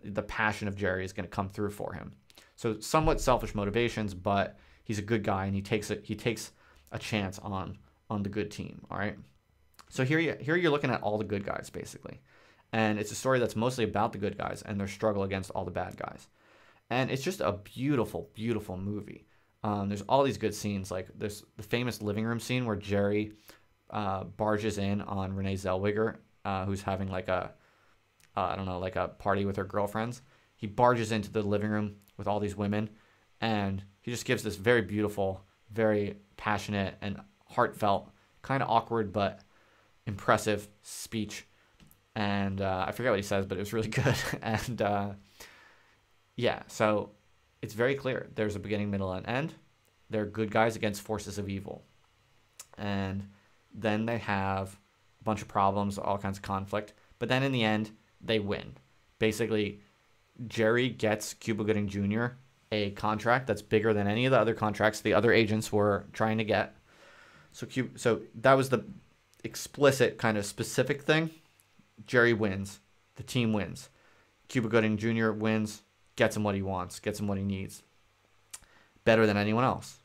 the passion of Jerry is going to come through for him. So somewhat selfish motivations, but he's a good guy, and he takes a chance on the good team. All right. So here you're looking at all the good guys basically, and it's a story that's mostly about the good guys and their struggle against all the bad guys, and it's just a beautiful, beautiful movie. There's all these good scenes, like there's the famous living room scene where Jerry barges in on Renee Zellweger, who's having like a like a party with her girlfriends. He barges into the living room with all these women, and he just gives this very beautiful, very passionate and heartfelt, kind of awkward but impressive speech. And I forget what he says, but it was really good. And yeah, so it's very clear. There's a beginning, middle, and end. They're good guys against forces of evil. And then they have a bunch of problems, all kinds of conflict. But then in the end, they win. Basically, Jerry gets Cuba Gooding Jr. a contract that's bigger than any of the other contracts the other agents were trying to get. So that was the explicit kind of specific thing. Jerry wins. The team wins. Cuba Gooding Jr. wins. Gets him what he wants. Gets him what he needs. Better than anyone else.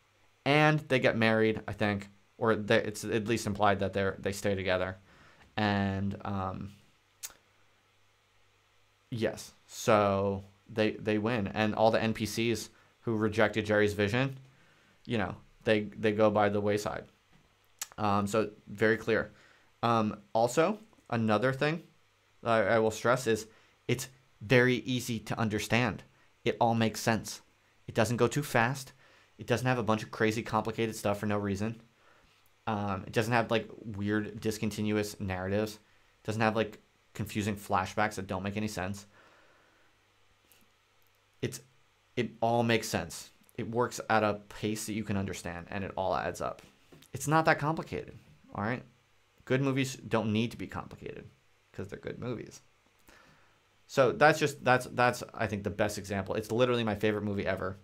And they get married, I think. Or it's at least implied that they stay together. And yes. So they win. And all the NPCs who rejected Jerry's vision, you know, they go by the wayside. So very clear. Also, another thing I will stress is it's very easy to understand. It all makes sense. It doesn't go too fast. It doesn't have a bunch of crazy complicated stuff for no reason. It doesn't have like weird discontinuous narratives. It doesn't have like confusing flashbacks that don't make any sense. It all makes sense. It works at a pace that you can understand, and it all adds up. It's not that complicated. All right. Good movies don't need to be complicated because they're good movies. So that's I think the best example. It's literally my favorite movie ever.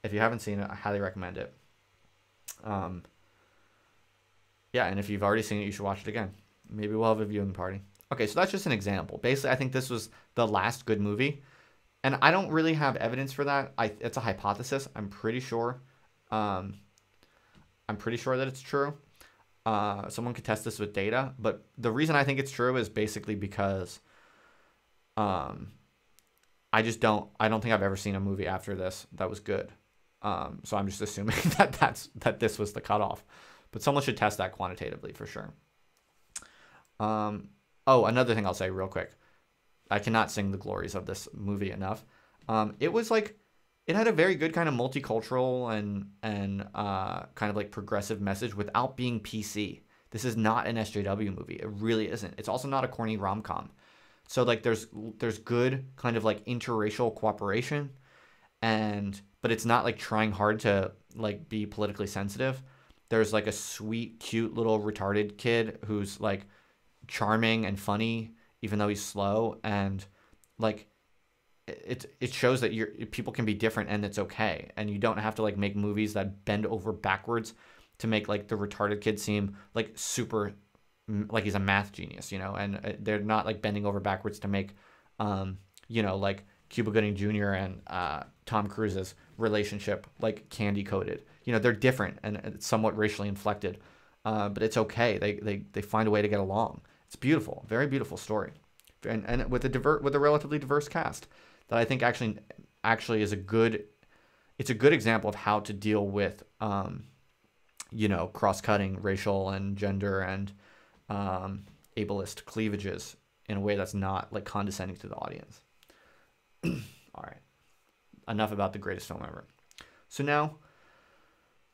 If you haven't seen it, I highly recommend it. Yeah, and if you've already seen it, you should watch it again. Maybe we'll have a viewing party. Okay, so that's just an example. Basically, I think this was the last good movie, and I don't really have evidence for that. It's a hypothesis. I'm pretty sure. I'm pretty sure that it's true. Someone could test this with data, but the reason I think it's true is basically because I don't think I've ever seen a movie after this that was good. So I'm just assuming that this was the cutoff, but someone should test that quantitatively for sure. Oh, another thing I'll say real quick. I cannot sing the glories of this movie enough. It was like, it had a very good kind of multicultural and kind of like progressive message without being PC. This is not an SJW movie. It really isn't. It's also not a corny rom-com. So like there's good kind of like interracial cooperation, but it's not like trying hard to like be politically sensitive. There's like a sweet, cute little retarded kid who's like charming and funny, even though he's slow, and like it shows that people can be different and it's okay, and you don't have to like make movies that bend over backwards to make like the retarded kid seem like super like he's a math genius, you know, and they're not like bending over backwards to make you know, like Cuba Gooding Jr. and Tom Cruise's relationship like candy coated. You know, they're different and it's somewhat racially inflected, but it's okay. They find a way to get along. It's beautiful, very beautiful story, and with a relatively diverse cast that I think actually is a good example of how to deal with you know, cross-cutting racial and gender and ableist cleavages in a way that's not like condescending to the audience. All right, enough about the greatest film ever. So now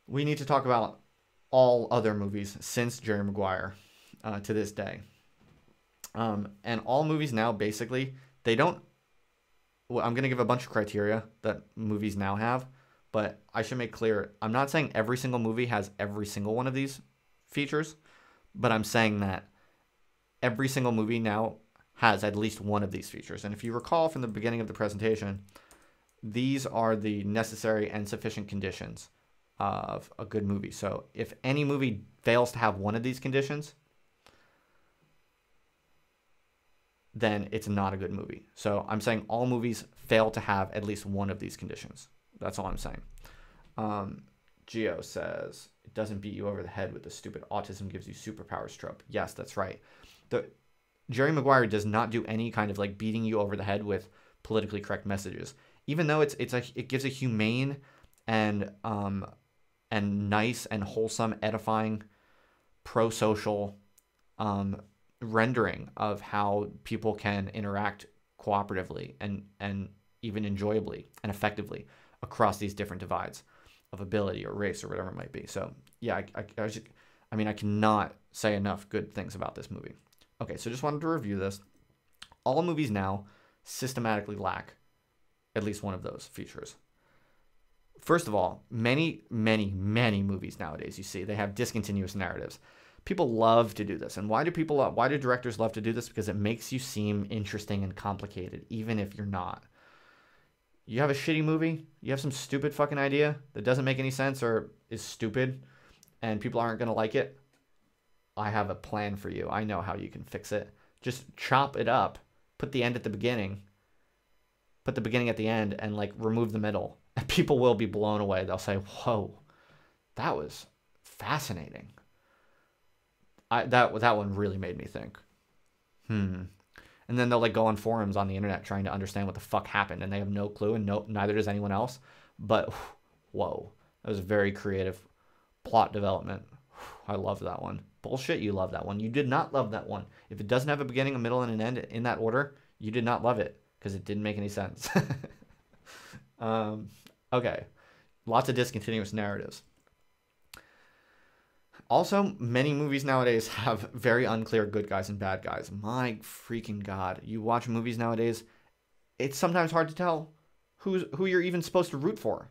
we need to talk about all other movies since Jerry Maguire to this day. And all movies now, basically, they don't... Well, I'm going to give a bunch of criteria that movies now have, but I should make clear, I'm not saying every single movie has every single one of these features, but I'm saying that every single movie now has at least one of these features. And if you recall from the beginning of the presentation, these are the necessary and sufficient conditions of a good movie. So if any movie fails to have one of these conditions, then it's not a good movie. So I'm saying all movies fail to have at least one of these conditions. That's all I'm saying. Geo says, it doesn't beat you over the head with the stupid autism gives you superpowers trope. Yes, that's right. Jerry Maguire does not do any kind of like beating you over the head with politically correct messages. Even though it gives a humane and nice and wholesome, edifying, pro-social rendering of how people can interact cooperatively and even enjoyably and effectively across these different divides of ability or race or whatever it might be. So yeah, I cannot say enough good things about this movie. Okay, so just wanted to review this. All movies now systematically lack at least one of those features. First of all, many movies nowadays, you see, they have discontinuous narratives. People love to do this. And why do directors love to do this? Because it makes you seem interesting and complicated, even if you're not. You have a shitty movie, you have some stupid fucking idea that doesn't make any sense or is stupid, and people aren't going to like it. I have a plan for you. I know how you can fix it. Just chop it up, put the end at the beginning, put the beginning at the end, and like remove the middle. And people will be blown away. They'll say, whoa, that was fascinating. That one really made me think. And then they'll like go on forums on the internet trying to understand what the fuck happened, and they have no clue, and neither does anyone else. But whoa, that was very creative plot development. I love that one. Bullshit, you love that one. You did not love that one. If it doesn't have a beginning, a middle, and an end in that order, you did not love it because it didn't make any sense. Okay, lots of discontinuous narratives. Also, many movies nowadays have very unclear good guys and bad guys. My freaking God. You watch movies nowadays, it's sometimes hard to tell who you're even supposed to root for.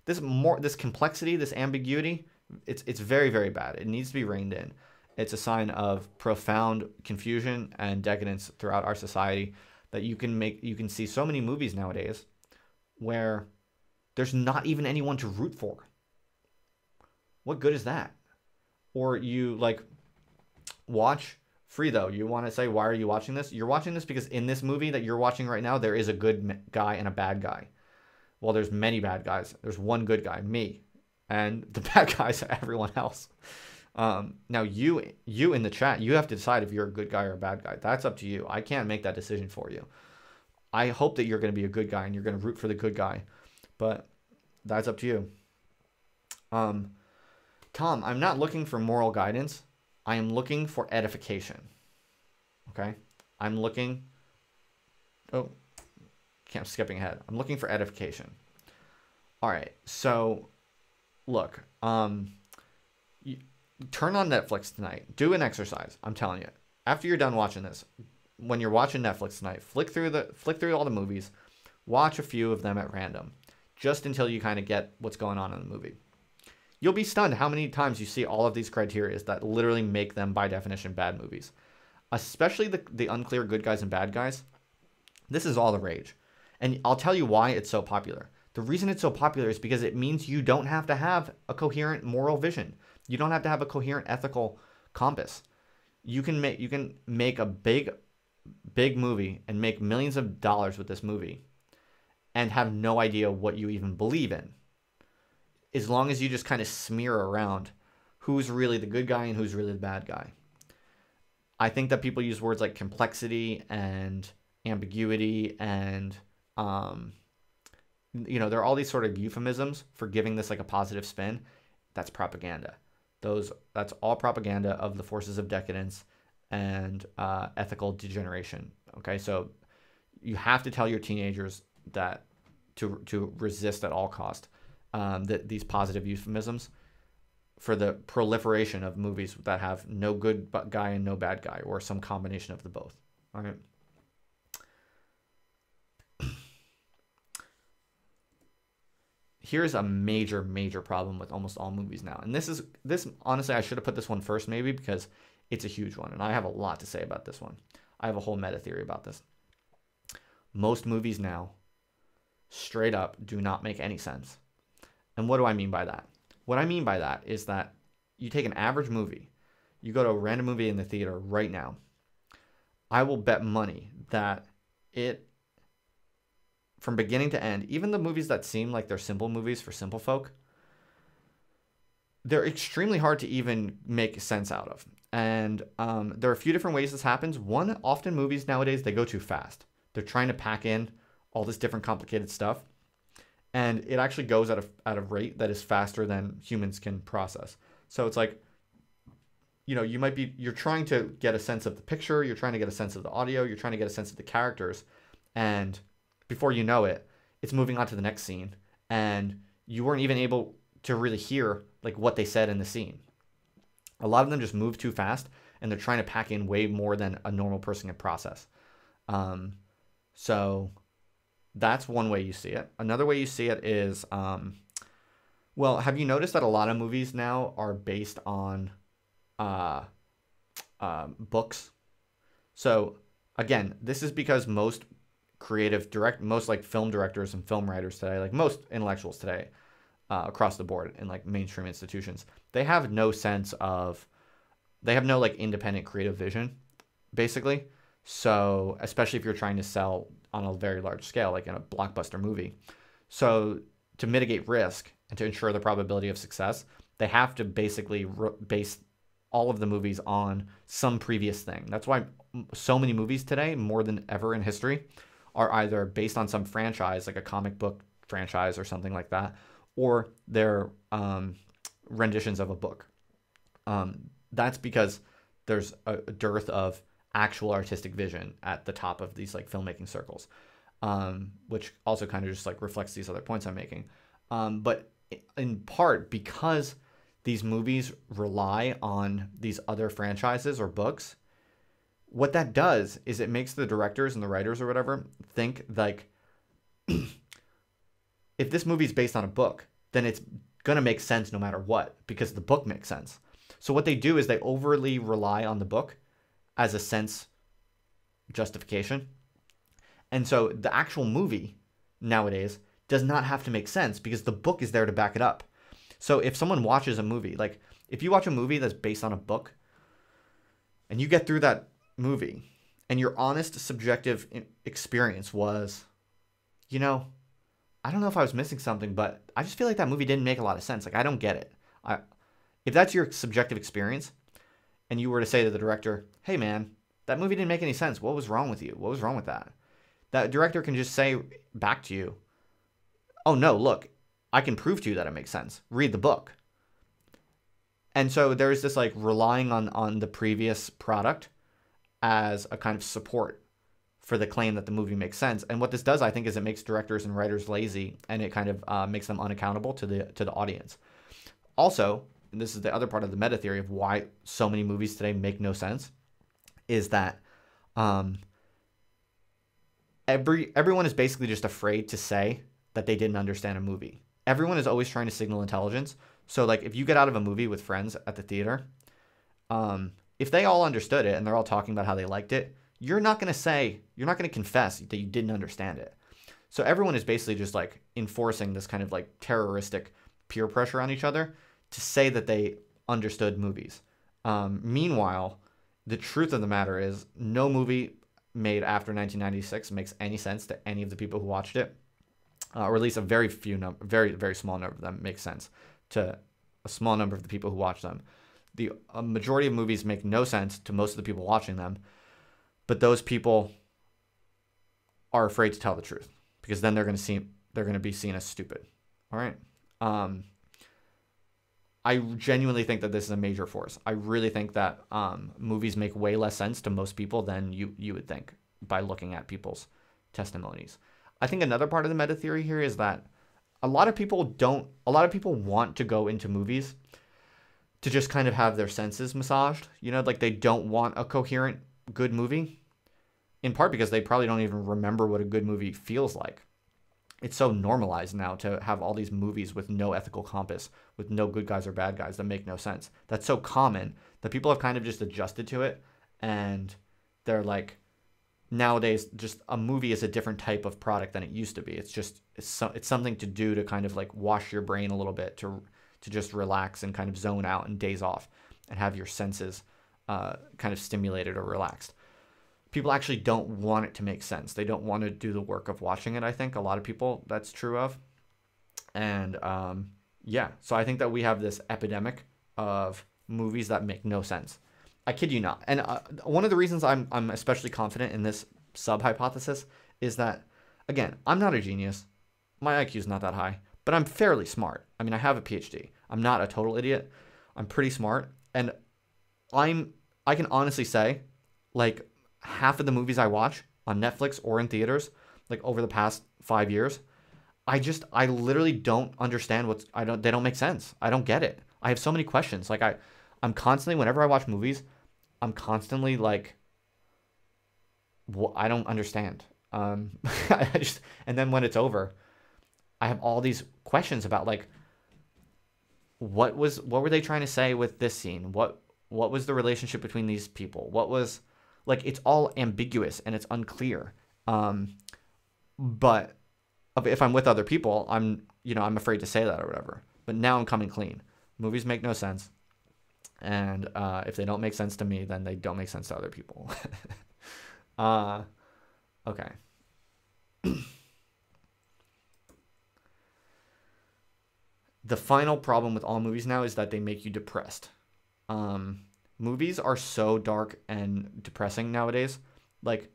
This complexity, this ambiguity, it's very, very bad. It needs to be reined in. It's a sign of profound confusion and decadence throughout our society that you can see so many movies nowadays where there's not even anyone to root for. What good is that? Or you like watch free though. You want to say, why are you watching this? You're watching this because in this movie that you're watching right now, there is a good guy and a bad guy. Well, there's many bad guys. There's one good guy, me, and the bad guys are everyone else. Now you in the chat, you have to decide if you're a good guy or a bad guy. That's up to you. I can't make that decision for you. I hope that you're going to be a good guy and you're going to root for the good guy, but that's up to you. Tom, I'm not looking for moral guidance. I am looking for edification. Okay? I'm skipping ahead. I'm looking for edification. All right. So, look. Turn on Netflix tonight. Do an exercise. I'm telling you. After you're done watching this, when you're watching Netflix tonight, flick through all the movies. Watch a few of them at random. Just until you kind of get what's going on in the movie. You'll be stunned how many times you see all of these criteria that literally make them, by definition, bad movies. Especially the unclear good guys and bad guys. This is all the rage. And I'll tell you why it's so popular. The reason it's so popular is because it means you don't have to have a coherent moral vision. You don't have to have a coherent ethical compass. You can make a big movie and make millions of dollars with this movie and have no idea what you even believe in. As long as you just kind of smear around who's really the good guy and who's really the bad guy. I think that people use words like complexity and ambiguity and, there are all these sort of euphemisms for giving this like a positive spin. That's propaganda. That's all propaganda of the forces of decadence and ethical degeneration. Okay, so you have to tell your teenagers that to resist at all cost that these positive euphemisms for the proliferation of movies that have no good guy and no bad guy, or some combination of the both. All right. Here's a major, major problem with almost all movies now. And this honestly, I should have put this one first maybe, because it's a huge one. And I have a lot to say about this one. I have a whole meta theory about this. Most movies now, straight up, do not make any sense. And what do I mean by that? What I mean by that is that you take an average movie, you go to a random movie in the theater right now, I will bet money that it, from beginning to end, even the movies that seem like they're simple movies for simple folk, they're extremely hard to even make sense out of. And there are a few different ways this happens. One, often movies nowadays, they go too fast. They're trying to pack in all this different complicated stuff, and it actually goes at a rate that is faster than humans can process. So it's like, you're trying to get a sense of the picture, you're trying to get a sense of the audio, you're trying to get a sense of the characters, and before you know it, it's moving on to the next scene, and you weren't even able to really hear like what they said in the scene. A lot of them just move too fast, and they're trying to pack in way more than a normal person can process. So that's one way you see it. Another way you see it is, have you noticed that a lot of movies now are based on books? So again, this is because most like film directors and film writers today, like most intellectuals today, across the board in like mainstream institutions, they have no like independent creative vision, basically. So especially if you're trying to sell on a very large scale, like in a blockbuster movie. So to mitigate risk and to ensure the probability of success, they have to basically base all of the movies on some previous thing. That's why so many movies today, more than ever in history, are either based on some franchise, like a comic book franchise or something like that, or they're renditions of a book. That's because there's a dearth of actual artistic vision at the top of these like filmmaking circles, which also kind of just like reflects these other points I'm making. But in part because these movies rely on these other franchises or books, what that does is it makes the directors and the writers or whatever think like, if this movie is based on a book, then it's going to make sense no matter what, because the book makes sense. So what they do is they overly rely on the book as a sense justification. And so the actual movie nowadays does not have to make sense because the book is there to back it up. So if someone watches a movie, like if you watch a movie that's based on a book and you get through that movie and your honest subjective experience was, I don't know if I was missing something, but I just feel like that movie didn't make a lot of sense. Like, I don't get it. If that's your subjective experience and you were to say to the director, hey man, that movie didn't make any sense. What was wrong with you? What was wrong with that? That director can just say back to you, oh no, look, I can prove to you that it makes sense. Read the book. And so there's this like relying on the previous product as a kind of support for the claim that the movie makes sense. And what this does, I think, is it makes directors and writers lazy, and it kind of makes them unaccountable to the audience. Also, and this is the other part of the meta theory of why so many movies today make no sense, is that everyone is basically just afraid to say that they didn't understand a movie. Everyone is always trying to signal intelligence. So like if you get out of a movie with friends at the theater, if they all understood it and they're all talking about how they liked it, you're not going to confess that you didn't understand it. So everyone is basically just like enforcing this kind of like terroristic peer pressure on each other to say that they understood movies. Meanwhile, the truth of the matter is no movie made after 1996 makes any sense to any of the people who watched it, or at least a very very small number of them make sense to a small number of the people who watch them. The majority of movies make no sense to most of the people watching them, but those people are afraid to tell the truth because then they're going to be seen as stupid. All right. I genuinely think that this is a major force. I really think that movies make way less sense to most people than you would think by looking at people's testimonies. I think another part of the meta theory here is that a lot of people want to go into movies to just kind of have their senses massaged. You know, like they don't want a coherent, good movie, in part because they probably don't even remember what a good movie feels like. It's so normalized now to have all these movies with no ethical compass, with no good guys or bad guys that make no sense. That's so common that people have kind of just adjusted to it, and they're like, nowadays, just a movie is a different type of product than it used to be. It's something to do to kind of like wash your brain a little bit, to just relax and kind of zone out and daze off and have your senses kind of stimulated or relaxed. People actually don't want it to make sense. They don't want to do the work of watching it, I think. A lot of people, that's true of. And yeah, so I think that we have this epidemic of movies that make no sense. I kid you not. And one of the reasons I'm especially confident in this sub-hypothesis is that, again, I'm not a genius. My IQ is not that high, but I'm fairly smart. I mean, I have a PhD. I'm not a total idiot. I'm pretty smart. And I can honestly say, like, half of the movies I watch on Netflix or in theaters, like over the past 5 years, I literally don't understand they don't make sense. I don't get it. I have so many questions. Like I'm constantly, whenever I watch movies, I'm constantly like, I don't understand. And then when it's over, I have all these questions about like, what were they trying to say with this scene? What was the relationship between these people? What was, like, it's all ambiguous and it's unclear. But if I'm with other people, I'm afraid to say that or whatever. But now I'm coming clean. Movies make no sense. And if they don't make sense to me, then they don't make sense to other people. Okay. The final problem with all movies now is that they make you depressed. Movies are so dark and depressing nowadays. Like,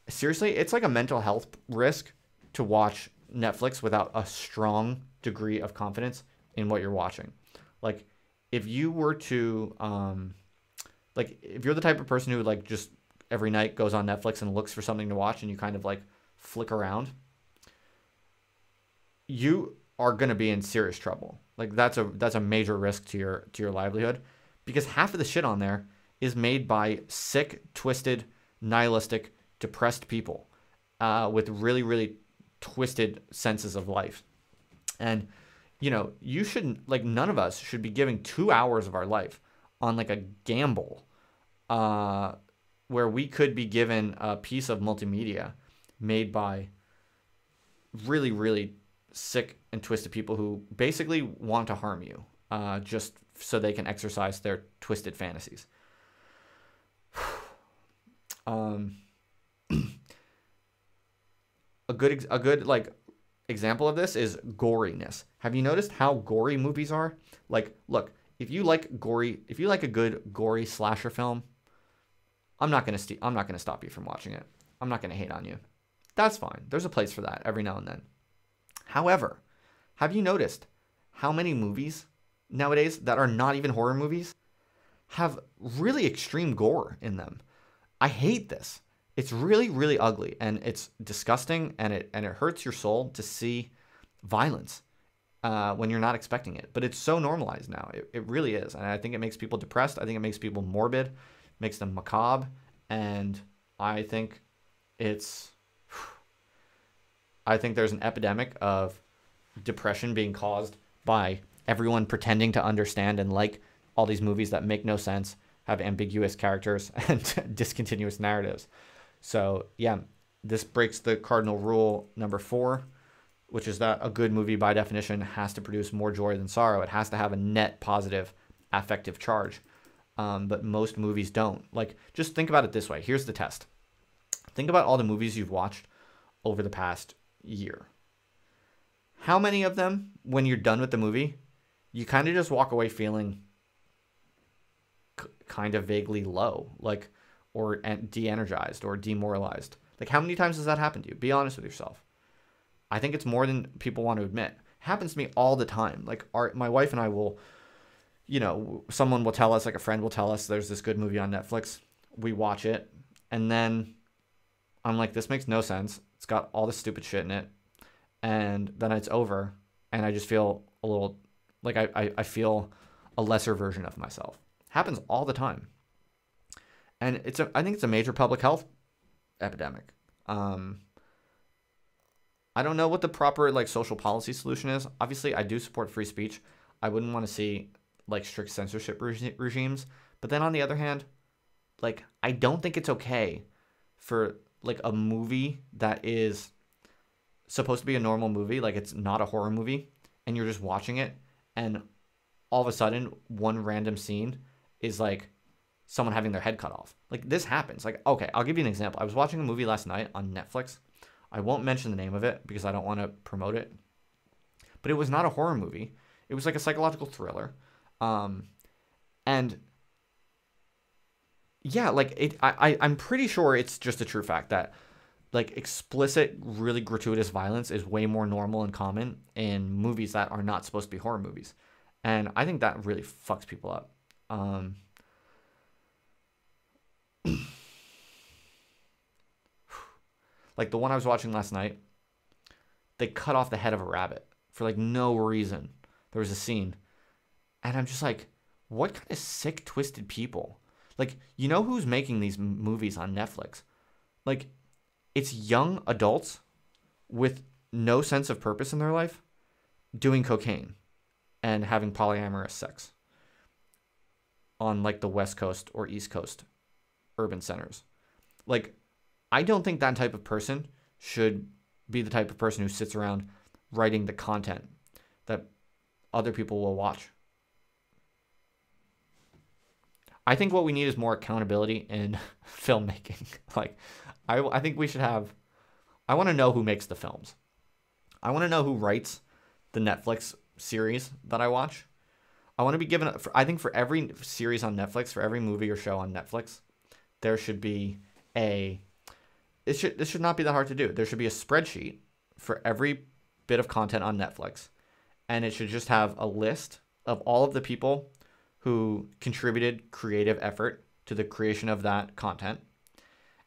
seriously, it's like a mental health risk to watch Netflix without a strong degree of confidence in what you're watching. Like, if you were to, if you're the type of person who, like, just every night goes on Netflix and looks for something to watch and you kind of, like, flick around, you are going to be in serious trouble. Like, that's a major risk to your livelihood, because half of the shit on there is made by sick, twisted, nihilistic, depressed people with really, really twisted senses of life. And, you shouldn't, like, none of us should be giving 2 hours of our life on, like, a gamble where we could be given a piece of multimedia made by really, really sick and twisted people who basically want to harm you just so they can exercise their twisted fantasies. A good like example of this is goriness. Have you noticed how gory movies are? Like, look, if you like a good gory slasher film, I'm not gonna stop you from watching it. I'm not gonna hate on you. That's fine. There's a place for that every now and then. However, have you noticed how many movies nowadays that are not even horror movies have really extreme gore in them? I hate this. It's really, really ugly, and it's disgusting, and it hurts your soul to see violence when you're not expecting it. But it's so normalized now. It really is, and I think it makes people depressed. I think it makes people morbid, makes them macabre, and I think there's an epidemic of depression being caused by everyone pretending to understand and like all these movies that make no sense, have ambiguous characters, and discontinuous narratives. So, yeah, this breaks the cardinal rule number 4, which is that a good movie, by definition, has to produce more joy than sorrow. It has to have a net positive affective charge. But most movies don't. Like, just think about it this way. Here's the test. Think about all the movies you've watched over the past year. How many of them, when you're done with the movie, you kind of just walk away feeling kind of vaguely low, like, or de-energized or demoralized? Like, how many times has that happened to you? Be honest with yourself. I think it's more than people want to admit. It happens to me all the time. Like, my wife and I will, someone will tell us, like a friend will tell us there's this good movie on Netflix. We watch it, and then I'm like, this makes no sense. It's got all this stupid shit in it. And then it's over, and I just feel a little, like I feel a lesser version of myself. Happens all the time. And I think it's a major public health epidemic. I don't know what the proper like social policy solution is. Obviously, I do support free speech. I wouldn't want to see like strict censorship regimes. But then on the other hand, like I don't think it's okay for like a movie that is supposed to be a normal movie, like it's not a horror movie, and you're just watching it, and all of a sudden one random scene is like someone having their head cut off. Like this happens. Like, okay, I'll give you an example. I was watching a movie last night on Netflix. I won't mention the name of it because I don't want to promote it. But it was not a horror movie. It was like a psychological thriller. And yeah, like I'm pretty sure it's just a true fact that like explicit, really gratuitous violence is way more normal and common in movies that are not supposed to be horror movies. And I think that really fucks people up. Like the one I was watching last night, they cut off the head of a rabbit for like no reason. There was a scene, and I'm just like, what kind of sick, twisted people? Like, you know who's making these movies on Netflix? Like, it's young adults with no sense of purpose in their life doing cocaine and having polyamorous sex on like the West Coast or East Coast urban centers. Like, I don't think that type of person should be the type of person who sits around writing the content that other people will watch. I think what we need is more accountability in filmmaking. Like, I think we should have... I want to know who makes the films. I want to know who writes the Netflix series that I watch. I want to be given... I think for every series on Netflix, for every movie or show on Netflix, there should be a... This should not be that hard to do. There should be a spreadsheet for every bit of content on Netflix. And it should just have a list of all of the people who contributed creative effort to the creation of that content.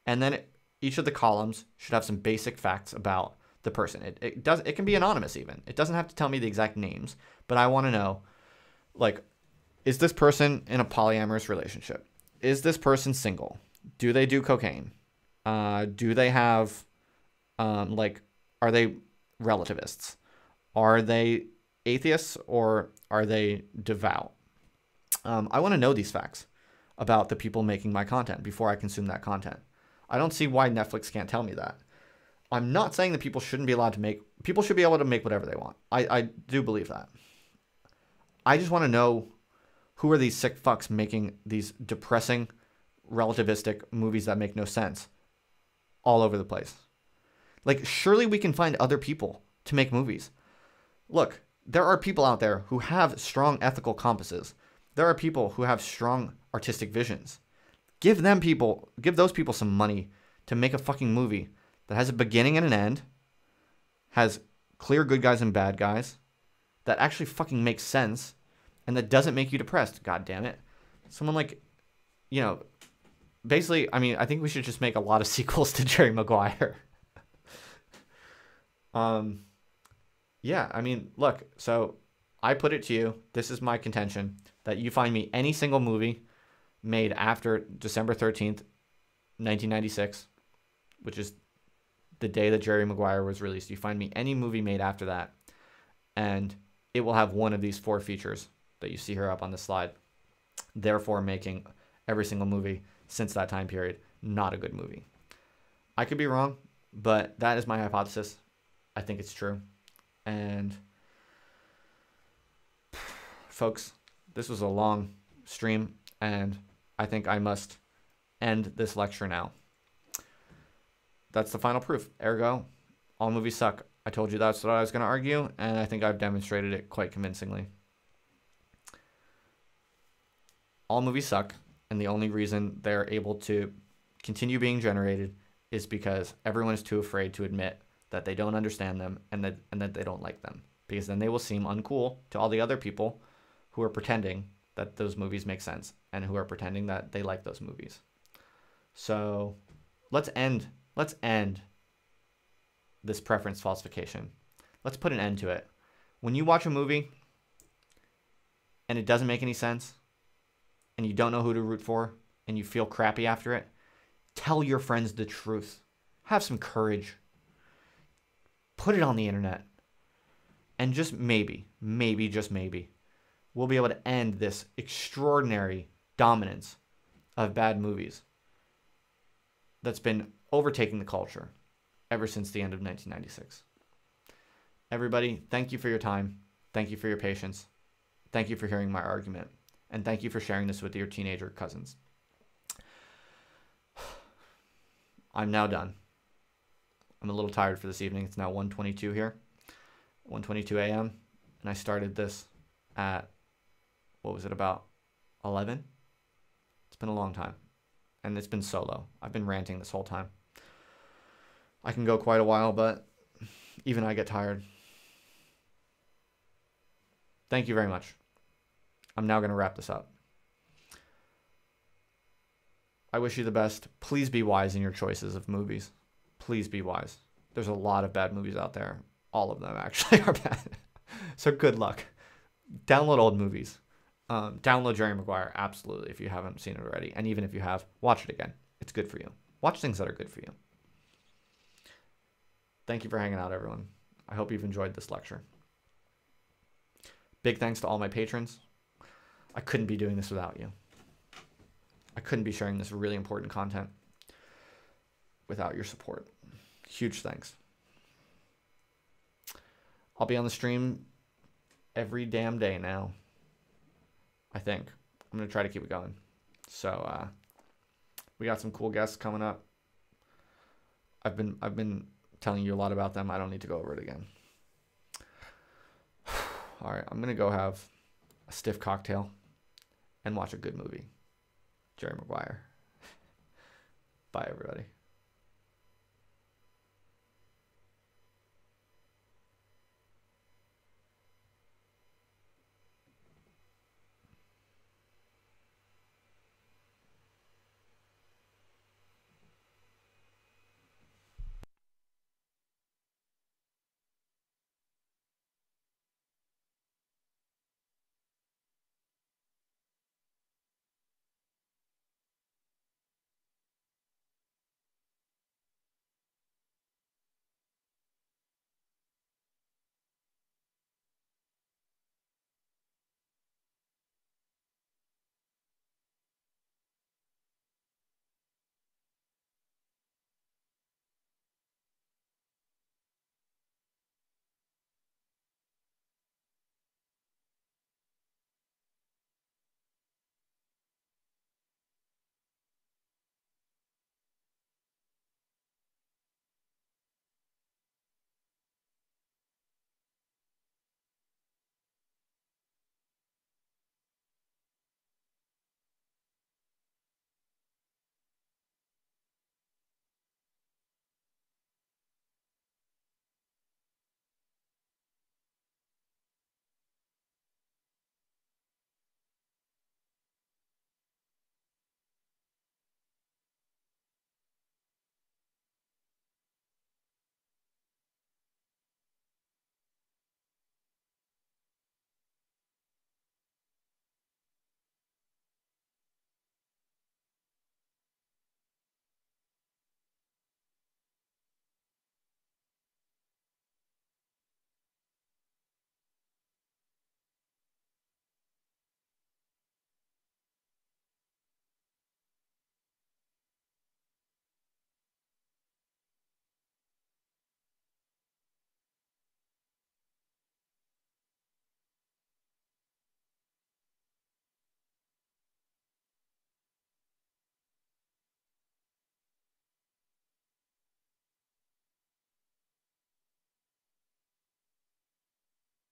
And then each of the columns should have some basic facts about the person. It can be anonymous even. It doesn't have to tell me the exact names, but I want to know, like, is this person in a polyamorous relationship? Is this person single? Do they do cocaine? Do they have, are they relativists? Are they atheists or are they devout? I want to know these facts about the people making my content before I consume that content. I don't see why Netflix can't tell me that. I'm not saying that people shouldn't be allowed to make... People should be able to make whatever they want. I do believe that. I just want to know who are these sick fucks making these depressing, relativistic movies that make no sense all over the place. Like, surely we can find other people to make movies. Look, there are people out there who have strong ethical compasses. There are people who have strong artistic visions. Give those people some money to make a fucking movie that has a beginning and an end, has clear good guys and bad guys, that actually fucking makes sense, and that doesn't make you depressed. God damn it. Someone like, basically, I mean, I think we should just make a lot of sequels to Jerry Maguire. Yeah, I mean, look, so I put it to you, this is my contention, that you find me any single movie made after December 13th, 1996, which is the day that Jerry Maguire was released. You find me any movie made after that, and it will have one of these 4 features that you see here up on the slide, therefore making every single movie since that time period not a good movie. I could be wrong, but that is my hypothesis. I think it's true. And folks, this was a long stream, and I think I must end this lecture now. That's the final proof. Ergo, all movies suck. I told you that's what I was going to argue, and I think I've demonstrated it quite convincingly. All movies suck, and the only reason they're able to continue being generated is because everyone is too afraid to admit that they don't understand them and that they don't like them, because then they will seem uncool to all the other people who are pretending that those movies make sense and who are pretending that they like those movies. So let's end this preference falsification. Let's put an end to it. When you watch a movie and it doesn't make any sense and you don't know who to root for and you feel crappy after it, tell your friends the truth. Have some courage. Put it on the internet. And just maybe, just maybe, we'll be able to end this extraordinary dominance of bad movies that's been overtaking the culture ever since the end of 1996. Everybody, thank you for your time. Thank you for your patience. Thank you for hearing my argument. And thank you for sharing this with your teenager cousins. I'm now done. I'm a little tired for this evening. It's now 1:22 here, 1:22 a.m. And I started this at, what was it, about 11? It's been a long time. And it's been solo. I've been ranting this whole time. I can go quite a while, but even I get tired. Thank you very much. I'm now going to wrap this up. I wish you the best. Please be wise in your choices of movies. Please be wise. There's a lot of bad movies out there. All of them actually are bad. So good luck. Download old movies. Download Jerry Maguire, absolutely, if you haven't seen it already. And even if you have, watch it again. It's good for you. Watch things that are good for you. Thank you for hanging out, everyone. I hope you've enjoyed this lecture. Big thanks to all my patrons. I couldn't be doing this without you. I couldn't be sharing this really important content without your support. Huge thanks. I'll be on the stream every damn day now. I think. I'm going to try to keep it going. So, we got some cool guests coming up. I've been telling you a lot about them. I don't need to go over it again. All right, I'm going to go have a stiff cocktail and watch a good movie. Jerry Maguire. Bye, everybody.